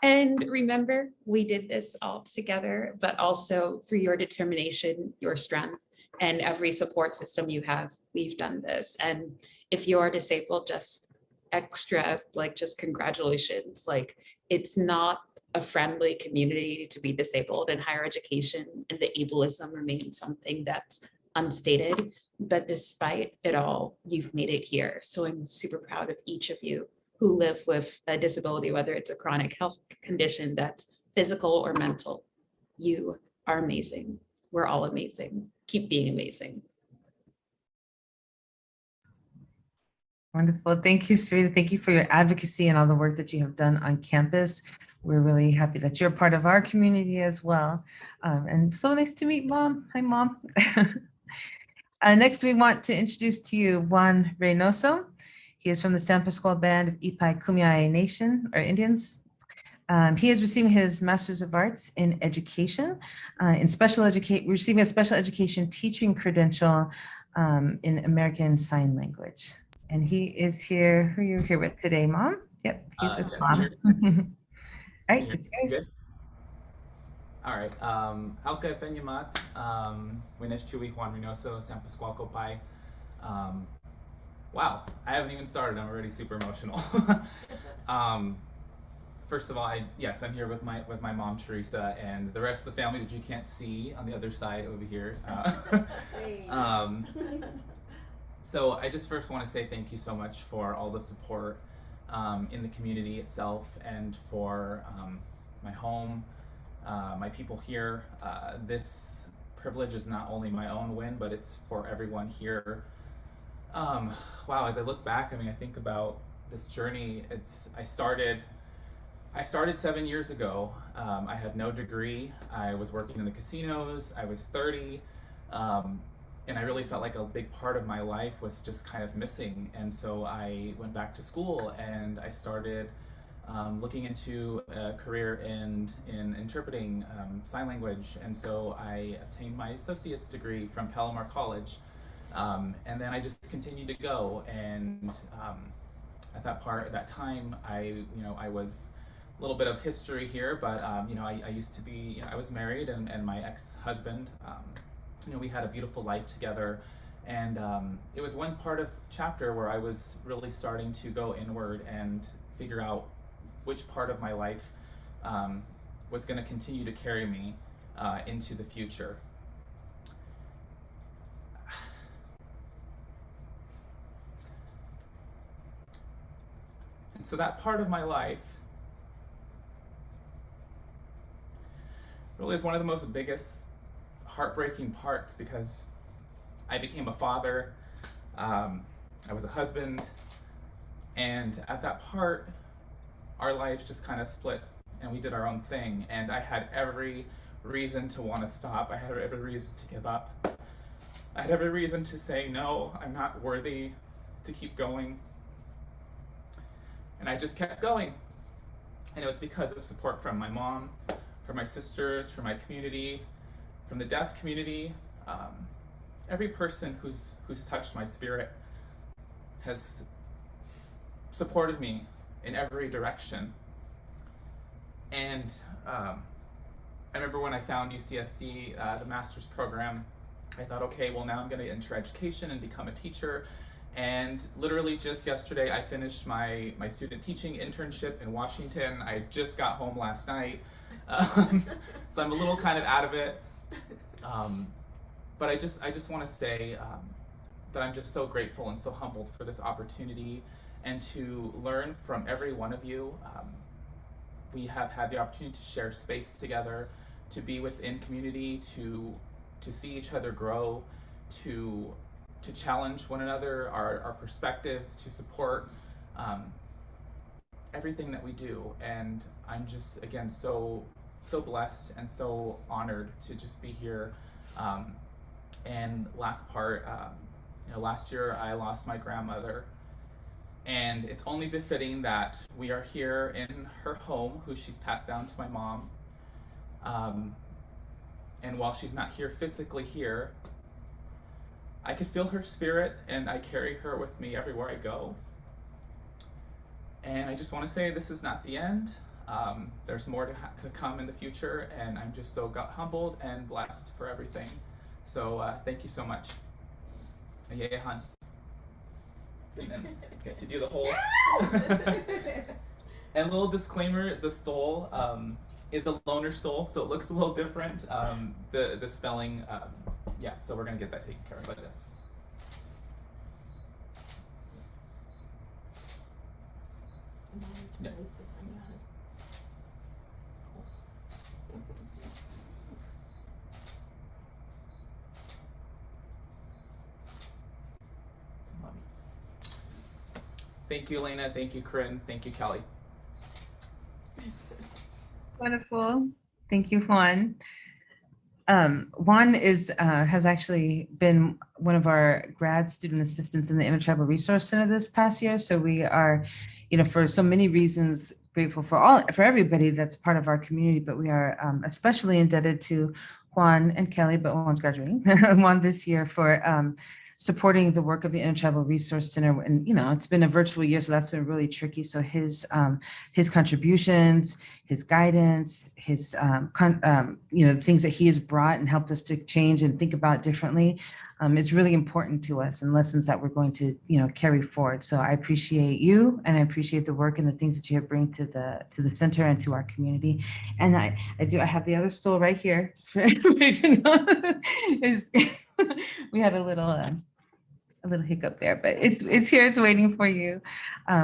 And remember, we did this all together, but also through your determination, your strength, and every support system you have, we've done this. And if you are disabled, just extra, like, just congratulations. Like, it's not a friendly community to be disabled in higher education, and the ableism remains something that's unstated. But despite it all, you've made it here. So I'm super proud of each of you who live with a disability, whether it's a chronic health condition that's physical or mental. You are amazing. We're all amazing. Keep being amazing. Wonderful. Thank you, Sarita. Thank you for your advocacy and all the work that you have done on campus. We're really happy that you're part of our community as well. And so nice to meet Mom. Hi, Mom. Next, we want to introduce to you Juan Reynoso. He is from the San Pascual Band of Ipai Kumeyaay Nation, or Indians. He is receiving his Master's of Arts in Education, receiving a special education teaching credential in American Sign Language. And he is here. Who are you here with today, Mom? Yep, he's with Mom. All right, it's yours. All right. Alka Penyamat, Winesh Chui Juan Reynoso, San Pascual Copai. Wow, I haven't even started. I'm already super emotional. first of all, yes, I'm here with my mom, Teresa, and the rest of the family that you can't see on the other side over here. So I just first want to say thank you so much for all the support in the community itself, and for my home, my people here. This privilege is not only my own win, but it's for everyone here. Wow, as I look back, I mean, I think about this journey. I started 7 years ago. I had no degree. I was working in the casinos. I was 30. And I really felt like a big part of my life was just kind of missing. And so I went back to school, and I started looking into a career in interpreting sign language. And so I obtained my associate's degree from Palomar College. And then I just continued to go. And at that time, I was a little bit of history here, but I used to be, I was married, and my ex-husband, we had a beautiful life together. And it was one part of chapter where I was really starting to go inward and figure out which part of my life was going to continue to carry me into the future. And so that part of my life really is one of the most biggest heartbreaking parts, because I became a father, I was a husband, and at that part, our lives just kind of split, and we did our own thing. And I had every reason to want to stop. I had every reason to give up. I had every reason to say, no, I'm not worthy to keep going. And I just kept going. And it was because of support from my mom, from my sisters, from my community, from the deaf community. Every person who's touched my spirit has supported me in every direction. And I remember when I found UCSD, the master's program, I thought, okay, well, now I'm going to enter education and become a teacher. And literally just yesterday, I finished my student teaching internship in Washington. I just got home last night. So I'm a little kind of out of it. But I just want to say that I'm just so grateful and so humbled for this opportunity, and to learn from every one of you. We have had the opportunity to share space together, to be within community, to see each other grow, to challenge one another, our perspectives, to support everything that we do. And I'm just, again, so blessed and so honored to just be here. And last part, last year I lost my grandmother, and it's only befitting that we are here in her home, who she's passed down to my mom. And while she's not here physically here, I could feel her spirit, and I carry her with me everywhere I go. And I just want to say this is not the end. There's more to come in the future, and I'm just so humbled and blessed for everything. So thank you so much. Yeah, Han. And then I guess you do the whole. And a little disclaimer: the stole is a loner stole, so it looks a little different. The spelling, yeah. So we're gonna get that taken care of by this. Yeah. Thank you, Elena. Thank you, Corinne. Thank you, Kelly. Wonderful. Thank you, Juan. Juan has actually been one of our grad student assistants in the Intertribal Resource Center this past year. So we are, for so many reasons, grateful for everybody that's part of our community, but we are especially indebted to Juan and Kelly, but Juan's graduating, Juan this year for supporting the work of the Intertribal Resource Center. And, you know, it's been a virtual year, so that's been really tricky. So his contributions, his guidance, his, you know, the things that he has brought and helped us to change and think about differently is really important to us and lessons that we're going to, you know, carry forward. So I appreciate you, and I appreciate the work and the things that you bring to the center and to our community. And I have the other stool right here, just for everybody to know. We had a little hiccup there, but it's here, it's waiting for you.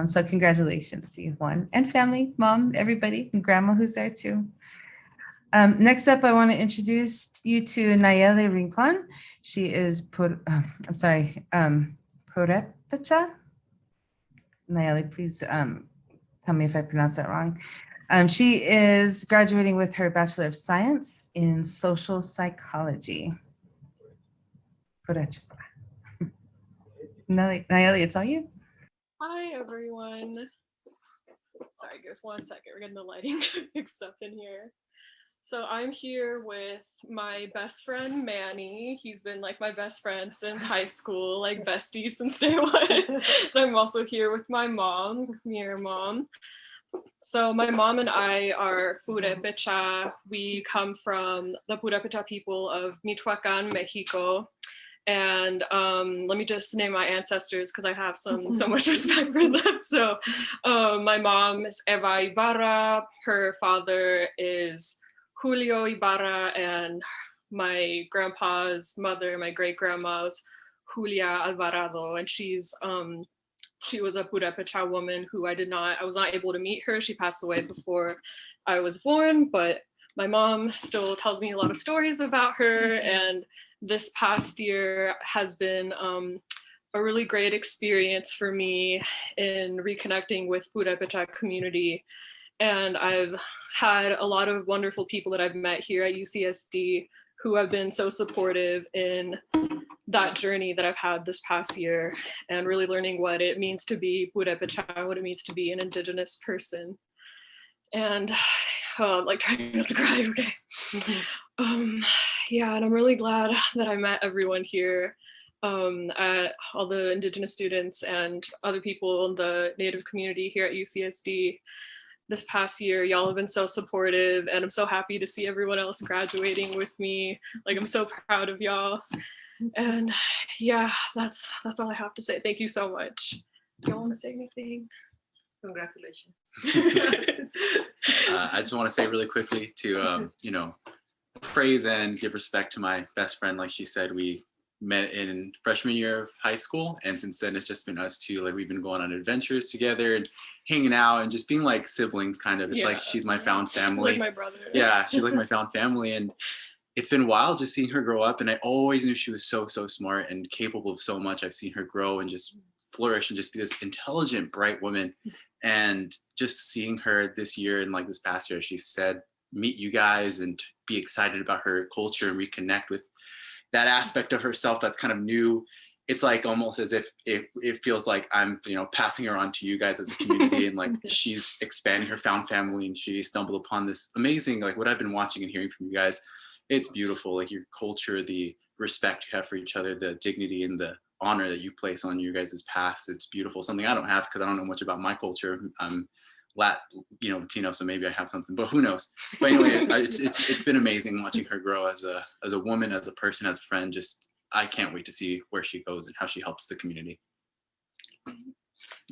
So congratulations to you, Juan, and family, mom, everybody, and grandma who's there too. Next up, I want to introduce you to Nyelle Rincon. She is Purepecha. Nyelle, please tell me if I pronounced that wrong. She is graduating with her Bachelor of Science in Social Psychology. Purepecha. Nyelle, it's all you. Hi, everyone. Sorry, give us 1 second. We're getting the lighting mixed up in here. So I'm here with my best friend, Manny. He's been like my best friend since high school, like bestie since day one. And I'm also here with my mom, your mom. So my mom and I are Purepecha. We come from the Purepecha people of Michoacan, Mexico. And let me just name my ancestors because I have so much respect for them. So my mom is Eva Ibarra. Her father is Julio Ibarra, and my grandpa's mother, my great grandma's Julia Alvarado, and she was a Purepecha woman who I was not able to meet her. She passed away before I was born, but my mom still tells me a lot of stories about her, and this past year has been a really great experience for me in reconnecting with Purepecha community. And I've had a lot of wonderful people that I've met here at UCSD who have been so supportive in that journey that I've had this past year, and really learning what it means to be Purepecha, what it means to be an Indigenous person. And like trying not to cry, okay. Yeah, and I'm really glad that I met everyone here, at all the Indigenous students and other people in the Native community here at UCSD. This past year, y'all have been so supportive, and I'm so happy to see everyone else graduating with me. Like, I'm so proud of y'all. And yeah, that's all I have to say. Thank you so much. Do y'all want to say anything? Congratulations. I just want to say really quickly to, you know, praise and give respect to my best friend. Like she said, we met in freshman year of high school, and since then it's just been us two. Like, we've been going on adventures together and hanging out and just being like siblings kind of. It's like she's my found family. Like my brother. Yeah, she's like my found family, and it's been wild just seeing her grow up. And I always knew she was so smart and capable of so much. I've seen her grow and just flourish and just be this intelligent, bright woman. And just seeing her this year and like this past year, she said, meet you guys and be excited about her culture and reconnect with that aspect of herself that's kind of new. It's like almost as if it feels like I'm, you know, passing her on to you guys as a community, and like she's expanding her found family, and she stumbled upon this amazing, like what I've been watching and hearing from you guys. It's beautiful, like your culture, the respect you have for each other, the dignity and the honor that you place on you guys' past. It's beautiful. Something I don't have because I don't know much about my culture. I'm Latino, so maybe I have something, but who knows? But anyway, it's been amazing watching her grow as a woman, as a person, as a friend. Just, I can't wait to see where she goes and how she helps the community.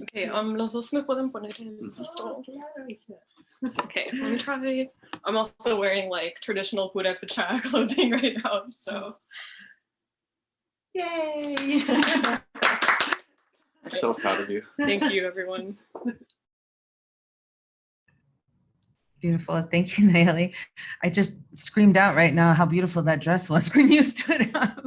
Okay, los dos me pueden poner el stol. Okay, let me try. I'm also wearing like traditional Purepecha clothing right now, so. Yay! I'm so proud of you. Thank you, everyone. Beautiful. Thank you, Nyelle. I just screamed out right now how beautiful that dress was when you stood up.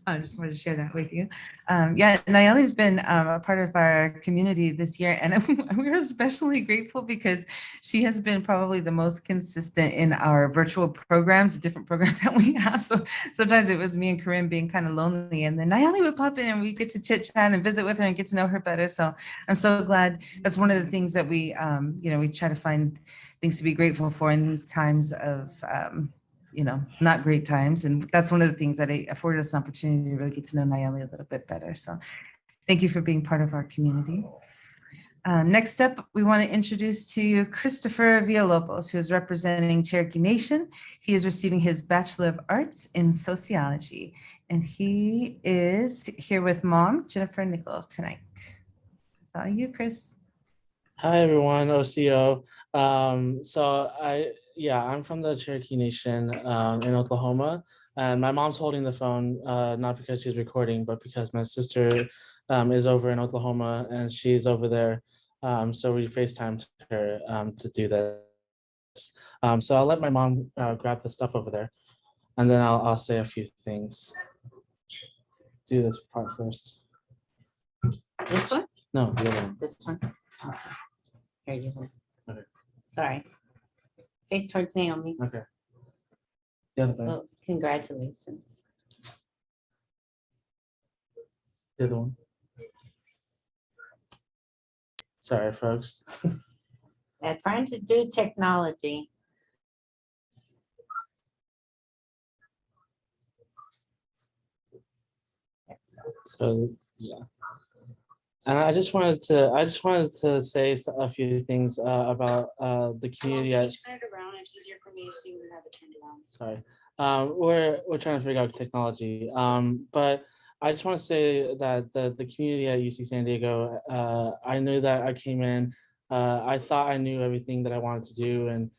I just wanted to share that with you. Yeah, Nyelle's been a part of our community this year, and we're especially grateful because she has been probably the most consistent in our virtual programs, different programs that we have. So sometimes it was me and Corinne being kind of lonely, and then Nyelle would pop in and we get to chit chat and visit with her and get to know her better. So I'm so glad. That's one of the things that we, we try to find things to be grateful for in these times of not great times. And that's one of the things that afforded us an opportunity to really get to know Nyelle a little bit better. So thank you for being part of our community. Next up, we want to introduce to you Christopher Villalopos, who is representing Cherokee Nation. He is receiving his Bachelor of Arts in Sociology, and he is here with Mom, Jennifer Nickel, tonight. All you, Chris. Hi everyone, OCO. I'm from the Cherokee Nation in Oklahoma, and my mom's holding the phone, not because she's recording, but because my sister is over in Oklahoma and she's over there. So we FaceTimed her to do this. So I'll let my mom grab the stuff over there, and then I'll say a few things. Do this part first. This one? No, the other one. This one? Okay. Here you go. Okay. Sorry. Face towards Naomi. Okay. The other one. Well, congratulations. The other one. Sorry, folks. Yeah, trying to do technology. So yeah, and I just wanted to say a few things about the community. Can you turn it around? It's easier for me to see when you have it turned around. Sorry, we're trying to figure out technology. But I just want to say that the community at UC San Diego, I knew that I came in, I thought I knew everything that I wanted to do and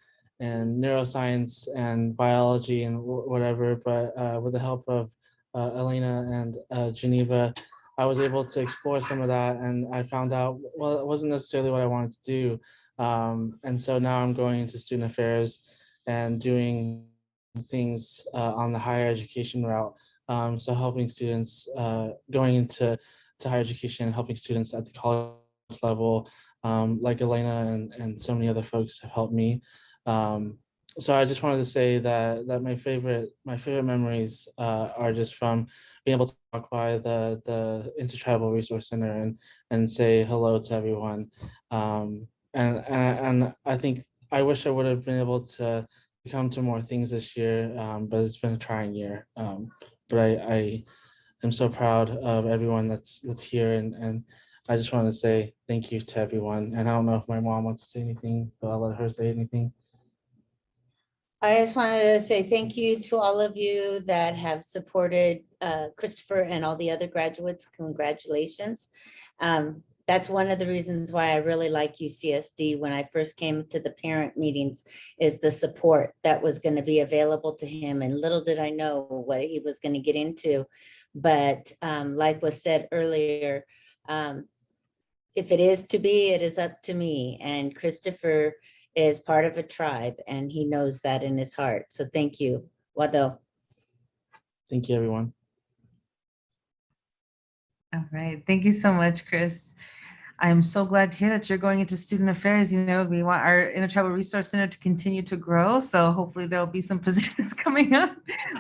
neuroscience and biology and whatever, but with the help of Elena and Geneva, I was able to explore some of that, and I found out, well, it wasn't necessarily what I wanted to do. And so now I'm going into student affairs and doing things on the higher education route. So helping students going into higher education, helping students at the college level, like Elena and so many other folks have helped me. So I just wanted to say that my favorite memories are just from being able to walk by the Intertribal Resource Center and say hello to everyone. And I think I wish I would have been able to come to more things this year, but it's been a trying year. But I am so proud of everyone that's here, and I just want to say thank you to everyone. And I don't know if my mom wants to say anything, but I'll let her say anything. I just wanted to say thank you to all of you that have supported Christopher and all the other graduates. Congratulations. That's one of the reasons why I really like UCSD when I first came to the parent meetings, is the support that was going to be available to him. And little did I know what he was going to get into. But like was said earlier, if it is to be, it is up to me. And Christopher is part of a tribe, and he knows that in his heart. So thank you. Wado. Thank you, everyone. All right. Thank you so much, Chris. I'm so glad to hear that you're going into student affairs. We want our Intertribal Resource Center to continue to grow. So hopefully there'll be some positions coming up.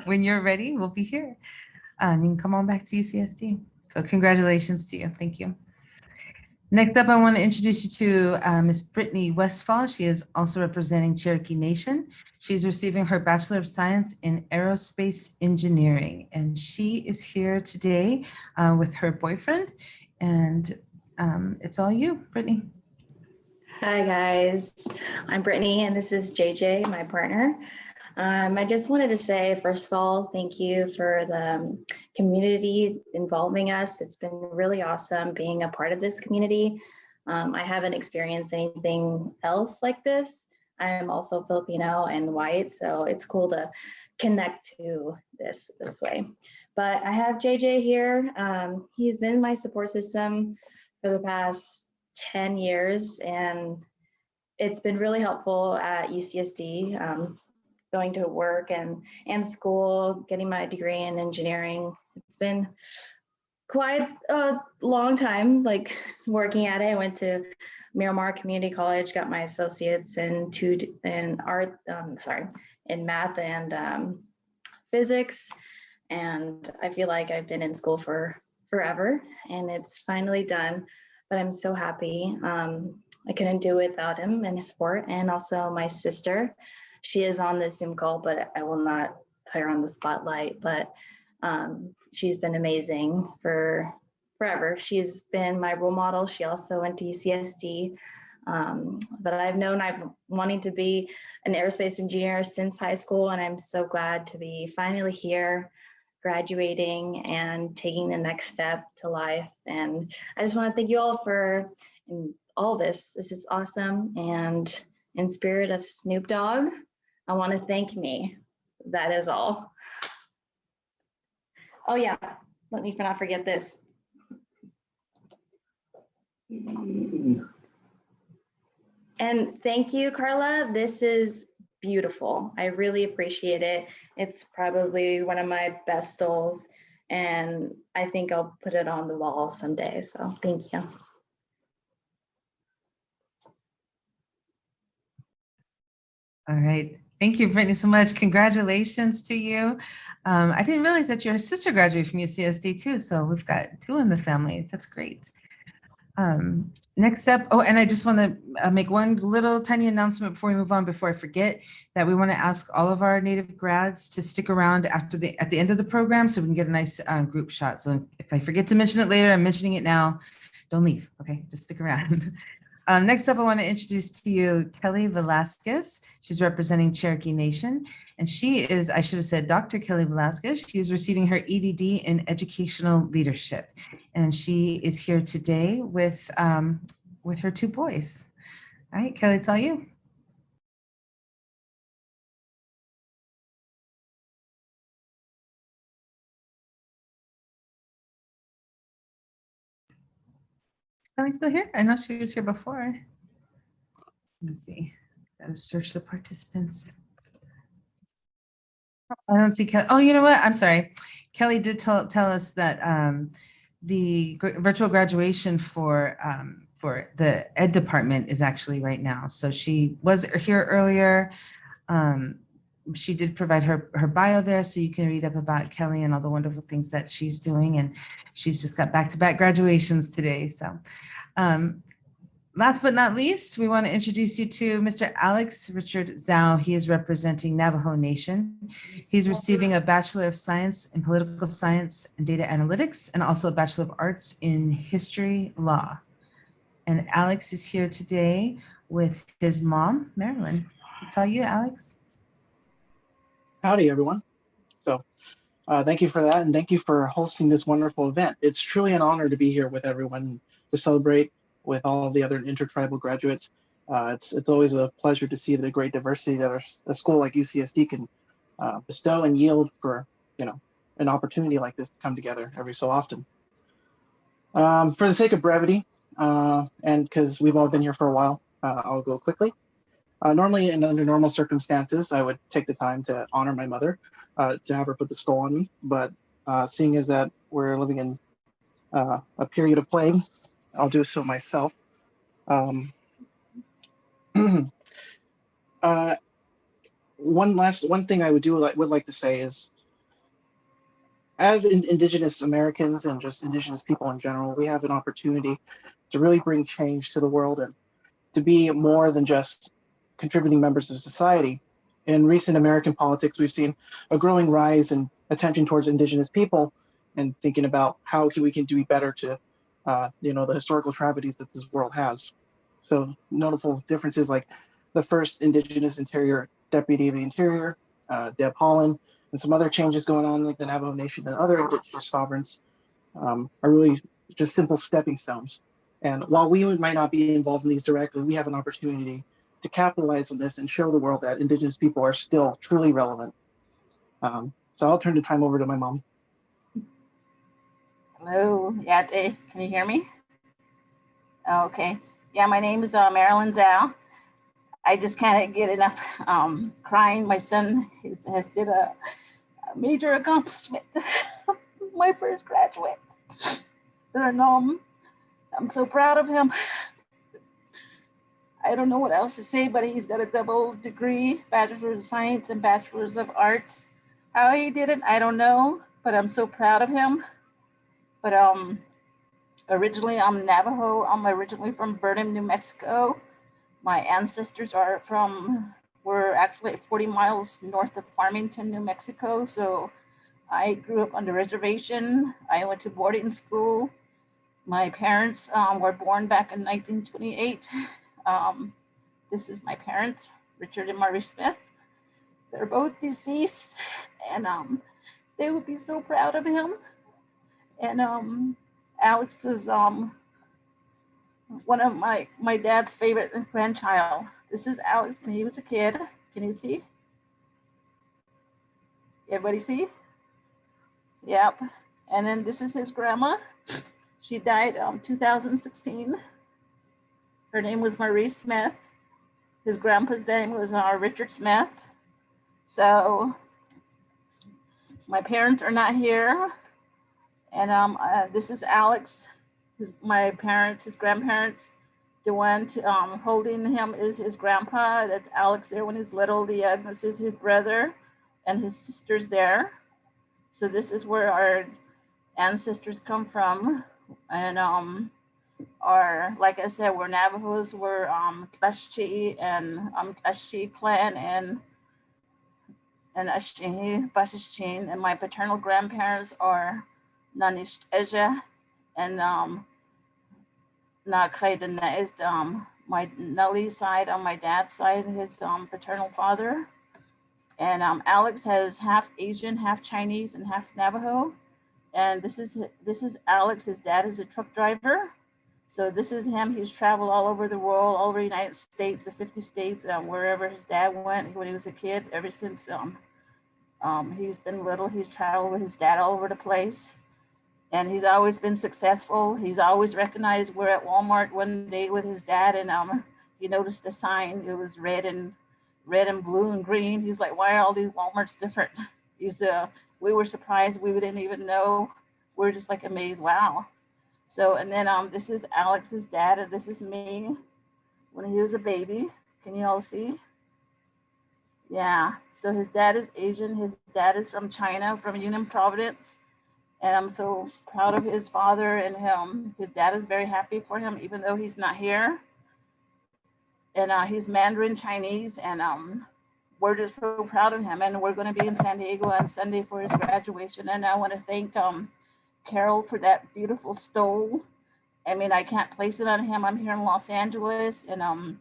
When you're ready, we'll be here. You can come on back to UCSD. So congratulations to you. Thank you. Next up, I want to introduce you to Ms. Brittany Westfall. She is also representing Cherokee Nation. She's receiving her Bachelor of Science in Aerospace Engineering, and she is here today with her boyfriend. And it's all you, Brittany. Hi guys, I'm Brittany and this is JJ, my partner. I just wanted to say, first of all, thank you for the community involving us. It's been really awesome being a part of this community. I haven't experienced anything else like this. I am also Filipino and white, so it's cool to connect to this way. But I have JJ here. He's been my support system for the past 10 years, and it's been really helpful at UCSD. Going to work and school, getting my degree in engineering. It's been quite a long time, like working at it. I went to Miramar Community College, got my associates in math and physics. And I feel like I've been in school for forever and it's finally done, but I'm so happy. I couldn't do it without him and his support, and also my sister. she is on this Zoom call, but I will not put her on the spotlight. But she's been amazing for forever. She's been my role model. She also went to UCSD. But I've wanting to be an aerospace engineer since high school, and I'm so glad to be finally here, graduating and taking the next step to life. And I just want to thank you all for all this. This is awesome. And in spirit of Snoop Dogg, I want to thank me. That is all. Oh yeah, let me not forget this. And thank you, Carla. This is beautiful. I really appreciate it. It's probably one of my best stoles, and I think I'll put it on the wall someday. So thank you. All right. Thank you, Brittany, so much. Congratulations to you. I didn't realize that your sister graduated from UCSD too. So we've got two in the family. That's great. Next up, oh, and I just want to make one little tiny announcement before we move on, before I forget, that we want to ask all of our Native grads to stick around at the end of the program so we can get a nice group shot. So if I forget to mention it later, I'm mentioning it now. Don't leave, okay? Just stick around. Next up, I want to introduce to you Kelly Velasquez. She's representing Cherokee Nation, and she is, I should have said, Dr. Kelly Velasquez. She is receiving her EDD in Educational Leadership, and she is here today with her two boys. All right, Kelly, it's all you. Kelly still here? I know she was here before. Let me see. Gotta search the participants. I don't see Kelly. Oh, you know what? I'm sorry. Kelly did tell us that the virtual graduation for the ed department is actually right now. So she was here earlier. She did provide her bio there, so you can read up about Kelly and all the wonderful things that she's doing. And she's just got back-to-back graduations today. So last but not least, we want to introduce you to Mr. Alex Richard Zhao. He is representing Navajo Nation. He's receiving a Bachelor of Science in Political Science and Data Analytics, and also a Bachelor of Arts in History Law. And Alex is here today with his mom, Marilyn. It's all you, Alex. Howdy, everyone. So thank you for that, and thank you for hosting this wonderful event. It's truly an honor to be here with everyone to celebrate with all of the other intertribal graduates. It's always a pleasure to see the great diversity that a school like UCSD can bestow and yield for, an opportunity like this to come together every so often. For the sake of brevity, and because we've all been here for a while, I'll go quickly. Normally, and under normal circumstances, I would take the time to honor my mother, to have her put the skull on me. But seeing as that we're living in a period of plague, I'll do so myself. One thing I would like to say is, as Indigenous Americans and just Indigenous people in general, we have an opportunity to really bring change to the world and to be more than just contributing members of society. In recent American politics, we've seen a growing rise in attention towards Indigenous people and thinking about how we can do better to, the historical tragedies that this world has. So notable differences like the first Indigenous Interior Deputy of the Interior, Deb Haaland, and some other changes going on like the Navajo Nation and other Indigenous sovereigns are really just simple stepping stones. And while we might not be involved in these directly, we have an opportunity to capitalize on this and show the world that Indigenous people are still truly relevant. So I'll turn the time over to my mom. Hello, Yate, can you hear me? Okay, yeah, my name is Marilyn Zhao. I just can't get enough crying. My son has did a major accomplishment. My first graduate. And I'm so proud of him. I don't know what else to say, but he's got a double degree, Bachelor of Science and Bachelor's of Arts. How he did it, I don't know, but I'm so proud of him. But originally I'm Navajo. I'm originally from Burnham, New Mexico. My ancestors are from we're actually 40 miles north of Farmington, New Mexico. So I grew up on the reservation. I went to boarding school. My parents were born back in 1928. This is my parents, Richard and Marie Smith. They're both deceased, and they would be so proud of him. And Alex is one of my dad's favorite grandchild. This is Alex when he was a kid. Can you see? Everybody see? Yep. And then this is his grandma. She died 2016. Her name was Marie Smith. His grandpa's name was Richard Smith. So my parents are not here. And this is Alex, my parents, his grandparents. The one holding him is his grandpa. That's Alex there when he's little. This is his brother and his sister's there. So this is where our ancestors come from. And like I said, we're Navajos, we're Tlaxchi and Tlaxchi clan and Ashihi, Bashishchin, and my paternal grandparents are Nanishteja and Nakaidana is my Nelly side on my dad's side, his paternal father. And Alex has half Asian, half Chinese, and half Navajo. And this is Alex. His dad is a truck driver. So this is him. He's traveled all over the world, all over the United States, the 50 states, wherever his dad went when he was a kid. Ever since he's been little, he's traveled with his dad all over the place. And he's always been successful. He's always recognized. We're at Walmart one day with his dad, and he noticed a sign. It was red and blue and green. He's like, "Why are all these Walmarts different?" We were surprised. We didn't even know. We're just like amazed. Wow. So, and then this is Alex's dad, and this is me when he was a baby. Can you all see? Yeah. So his dad is Asian. His dad is from China, from Yunnan Province. And I'm so proud of his father and him. His dad is very happy for him, even though he's not here. And he's Mandarin Chinese, and we're just so proud of him. And we're going to be in San Diego on Sunday for his graduation. And I want to thank Carol for that beautiful stole. I mean, I can't place it on him. I'm here in Los Angeles, and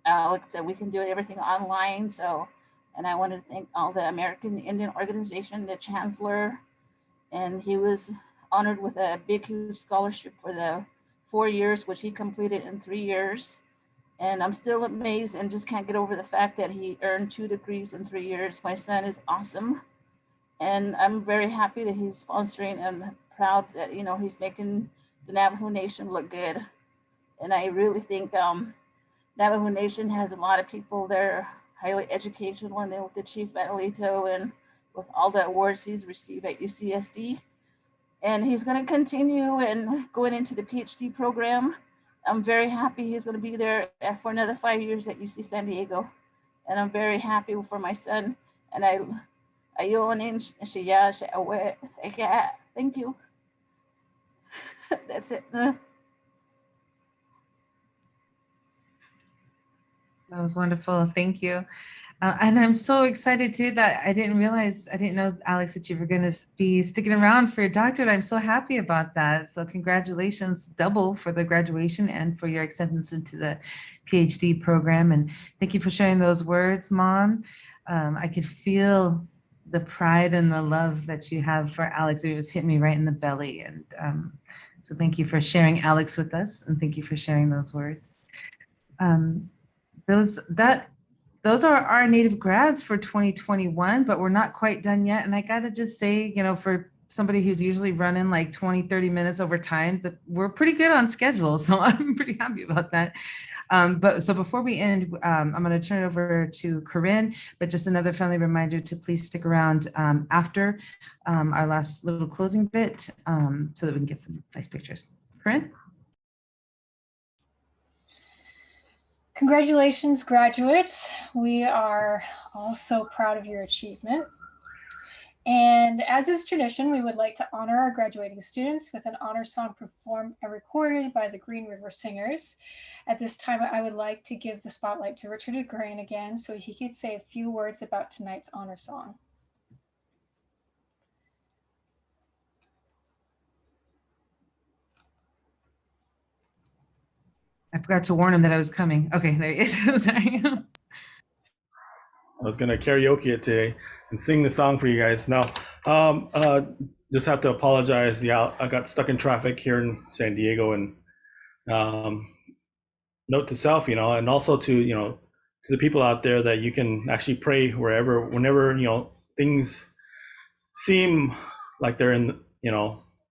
Alex said we can do everything online. So, and I want to thank all the American Indian Organization, the Chancellor. And he was honored with a big, huge scholarship for the 4 years, which he completed in 3 years. And I'm still amazed and just can't get over the fact that he earned 2 degrees in 3 years. My son is awesome. And I'm very happy that he's sponsoring and proud that, you know, he's making the Navajo Nation look good. And I really think Navajo Nation has a lot of people there, highly educational, and then with the Chief Manolito and with all the awards he's received at UCSD. And he's going to continue and going into the PhD program. I'm very happy he's going to be there for another 5 years at UC San Diego. And I'm very happy for my son. And thank you. That's it. That was wonderful. Thank you. And I'm so excited too that I didn't know, Alex, that you were going to be sticking around for your doctorate. I'm so happy about that. So congratulations double for the graduation and for your acceptance into the PhD program. And thank you for sharing those words, Mom. I could feel the pride and the love that you have for Alex. It was hitting me right in the belly. And so thank you for sharing Alex with us. And thank you for sharing those words. Those are our Native grads for 2021, but we're not quite done yet. And I got to just say, you know, for somebody who's usually running like 20, 30 minutes over time, that we're pretty good on schedule. So I'm pretty happy about that. So before we end, I'm going to turn it over to Corinne, but just another friendly reminder to please stick around after our last little closing bit so that we can get some nice pictures. Corinne? Congratulations, graduates. We are all so proud of your achievement. And as is tradition, we would like to honor our graduating students with an honor song performed and recorded by the Green River Singers. At this time, I would like to give the spotlight to Richard Green again so he could say a few words about tonight's honor song. I forgot to warn him that I was coming. Okay, there he is. Sorry. I was gonna karaoke it today and sing the song for you guys. Now, just have to apologize. Yeah, I got stuck in traffic here in San Diego, and note to self, and also to to the people out there that you can actually pray whenever things seem like they're in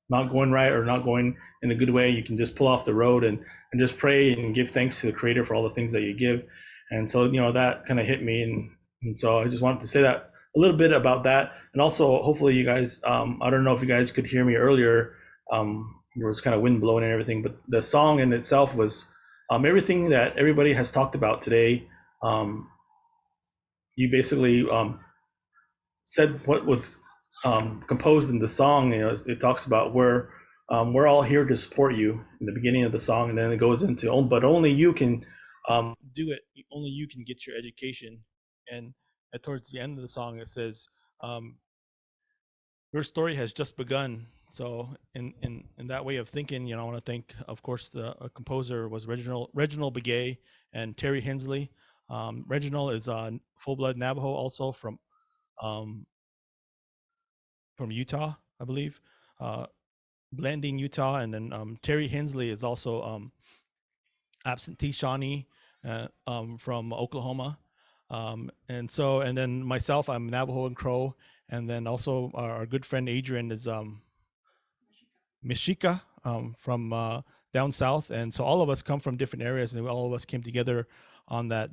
not going right or not going in a good way. You can just pull off the road and just pray and give thanks to the Creator for all the things that you give. And so that kind of hit me, and so I just wanted to say that a little bit about that. And also, hopefully you guys, I don't know if you guys could hear me earlier. There was kind of wind blowing and everything, but the song in itself was everything that everybody has talked about today. You basically said what was composed in the song. It talks about we're all here to support you in the beginning of the song, and then it goes into but only you can do it. Only you can get your education. And towards the end of the song, it says, your story has just begun. So in that way of thinking, I want to thank, of course, the composer was Reginald Begay and Terry Hensley. Reginald is full-blood Navajo, also from Utah, I believe, Blanding, Utah. And then Terry Hensley is also absentee Shawnee from Oklahoma. And then myself, I'm Navajo and Crow. And then also our good friend Adrian is Mexica from down south. And so all of us come from different areas, and all of us came together on that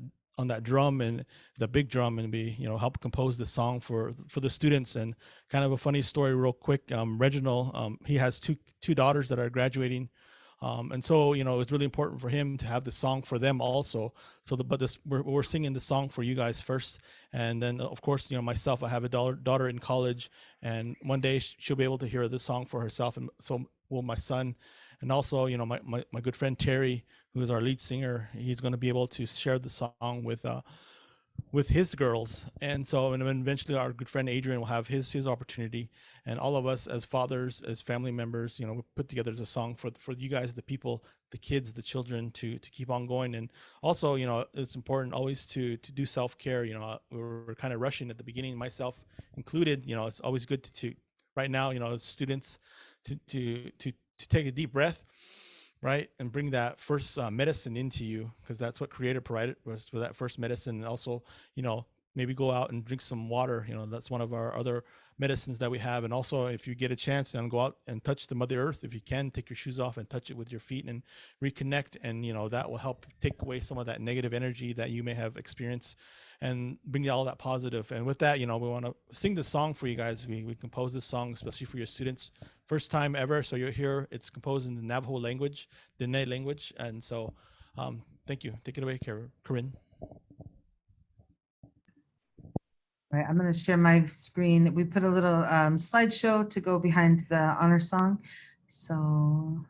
drum, and the big drum, and we helped compose the song for the students. And kind of a funny story real quick, Reginald, he has two daughters that are graduating. And so, it's really important for him to have the song for them also. We're singing the song for you guys first. And then, of course, myself, I have a daughter in college, and one day she'll be able to hear this song for herself. And so will my son. And also, my good friend Terry, who is our lead singer, he's going to be able to share the song with his girls. And so, and then eventually our good friend Adrian will have his opportunity. And all of us as fathers, as family members, we put together a song for you guys, the people, the kids, the children, to keep on going. And also, it's important always to do self-care. We're kind of rushing at the beginning, myself included. It's always good to right now, students to take a deep breath, right, and bring that first medicine into you, because that's what Creator provided was for that first medicine. And also, maybe go out and drink some water. That's one of our other medicines that we have. And also, if you get a chance, go out and touch the Mother Earth. If you can, take your shoes off and touch it with your feet and reconnect. And that will help take away some of that negative energy that you may have experienced, and bring all that positive. And with that, we want to sing the song for you guys. We composed this song especially for your students, first time ever. So you'll hear it's composed in the Navajo language, the Dene language. And so thank you. Take it away, Corinne. All right, I'm going to share my screen. We put a little slideshow to go behind the honor song. So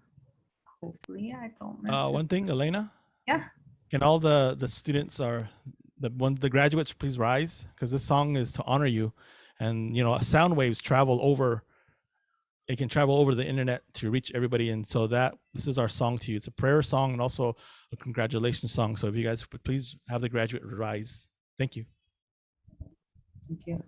hopefully I don't mess One thing, Elena? Yeah. Can all the students the graduates please rise? Because this song is to honor you. And, sound waves travel over. It can travel over the internet to reach everybody. And so this is our song to you. It's a prayer song and also a congratulations song. So if you guys would please have the graduate rise. Thank you. Thank you. Yeah.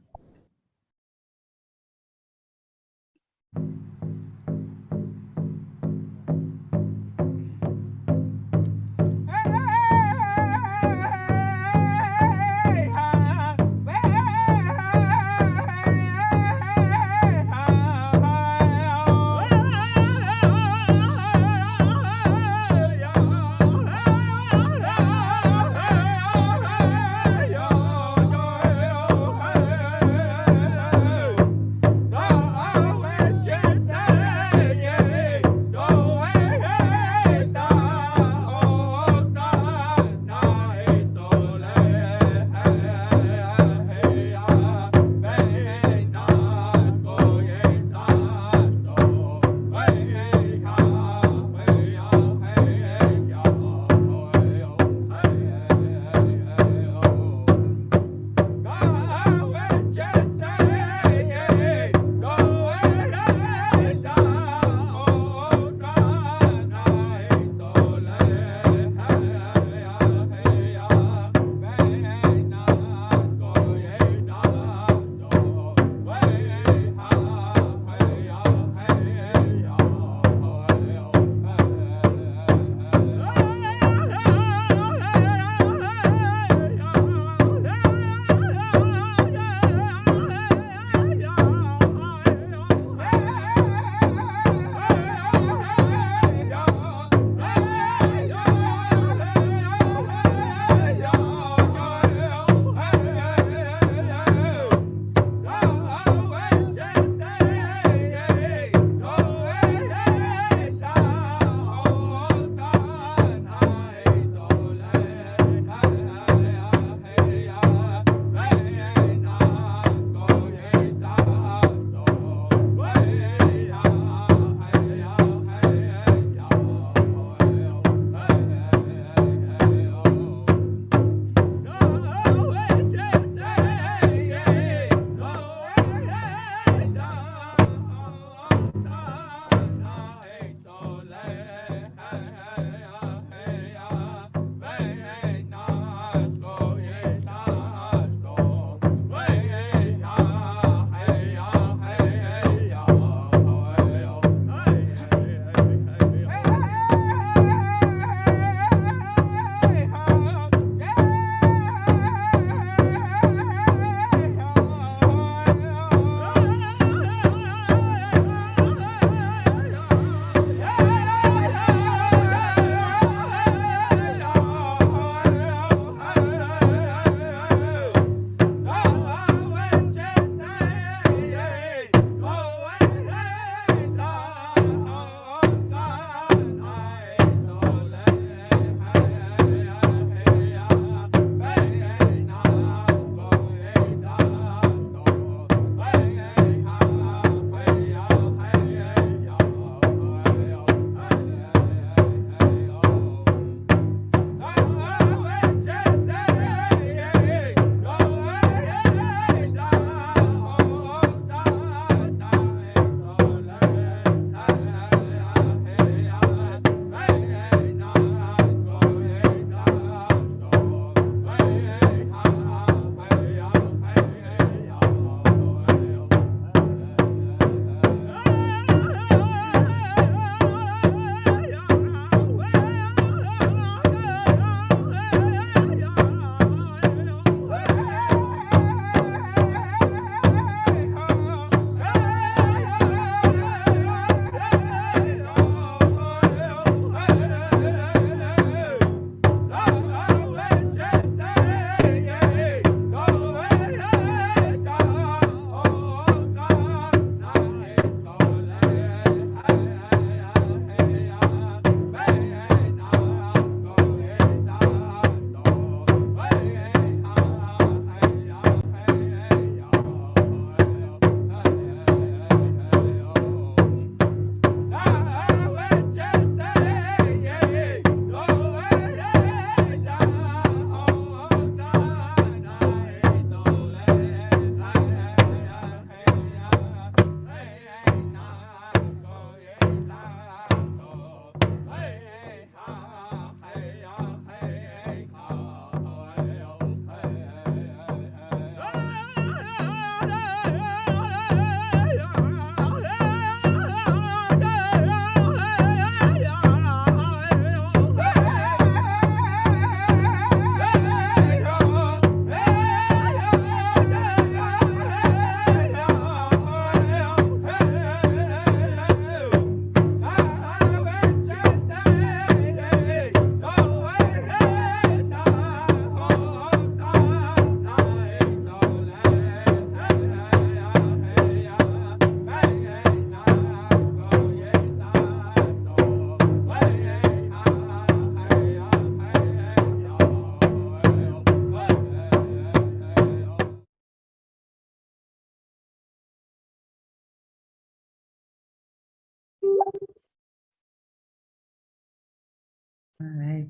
All right.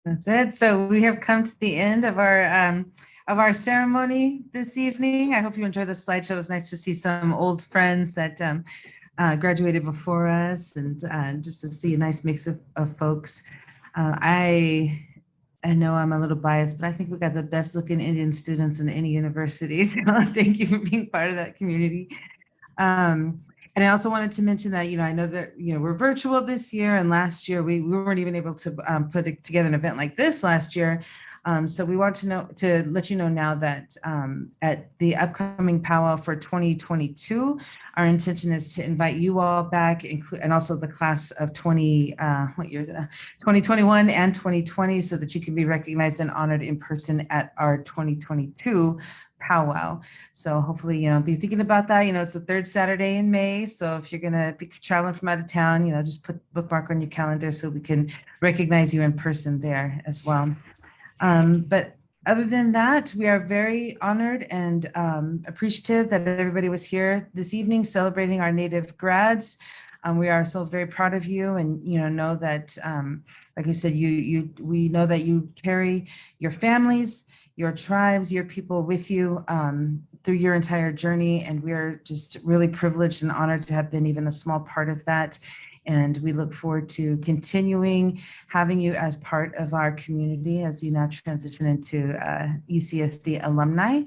That's it. So we have come to the end of our ceremony this evening. I hope you enjoyed the slideshow. It was nice to see some old friends that graduated before us, and just to see a nice mix of folks. I know I'm a little biased, but I think we got the best looking Indian students in any university. So thank you for being part of that community. And I also wanted to mention that, I know that, we're virtual this year, and last year we weren't even able to put together an event like this last year. So we want to let you know now that at the upcoming powwow for 2022, our intention is to invite you all back, and also the class of 2021 and 2020, so that you can be recognized and honored in person at our 2022 powwow. So hopefully, be thinking about that. It's the third Saturday in May. So if you're going to be traveling from out of town, just put bookmark on your calendar so we can recognize you in person there as well. But other than that, we are very honored and appreciative that everybody was here this evening celebrating our Native grads. We are so very proud of you, and know that, like I said, we know that you carry your families, your tribes, your people with you through your entire journey, and we are just really privileged and honored to have been even a small part of that. And we look forward to continuing having you as part of our community as you now transition into UCSD alumni.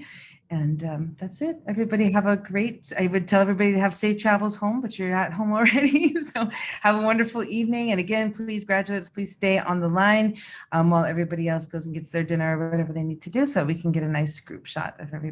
And that's it. Everybody have a great, I would tell everybody to have safe travels home, but you're at home already. So have a wonderful evening. And again, please, graduates, please stay on the line while everybody else goes and gets their dinner or whatever they need to do, so we can get a nice group shot of everybody.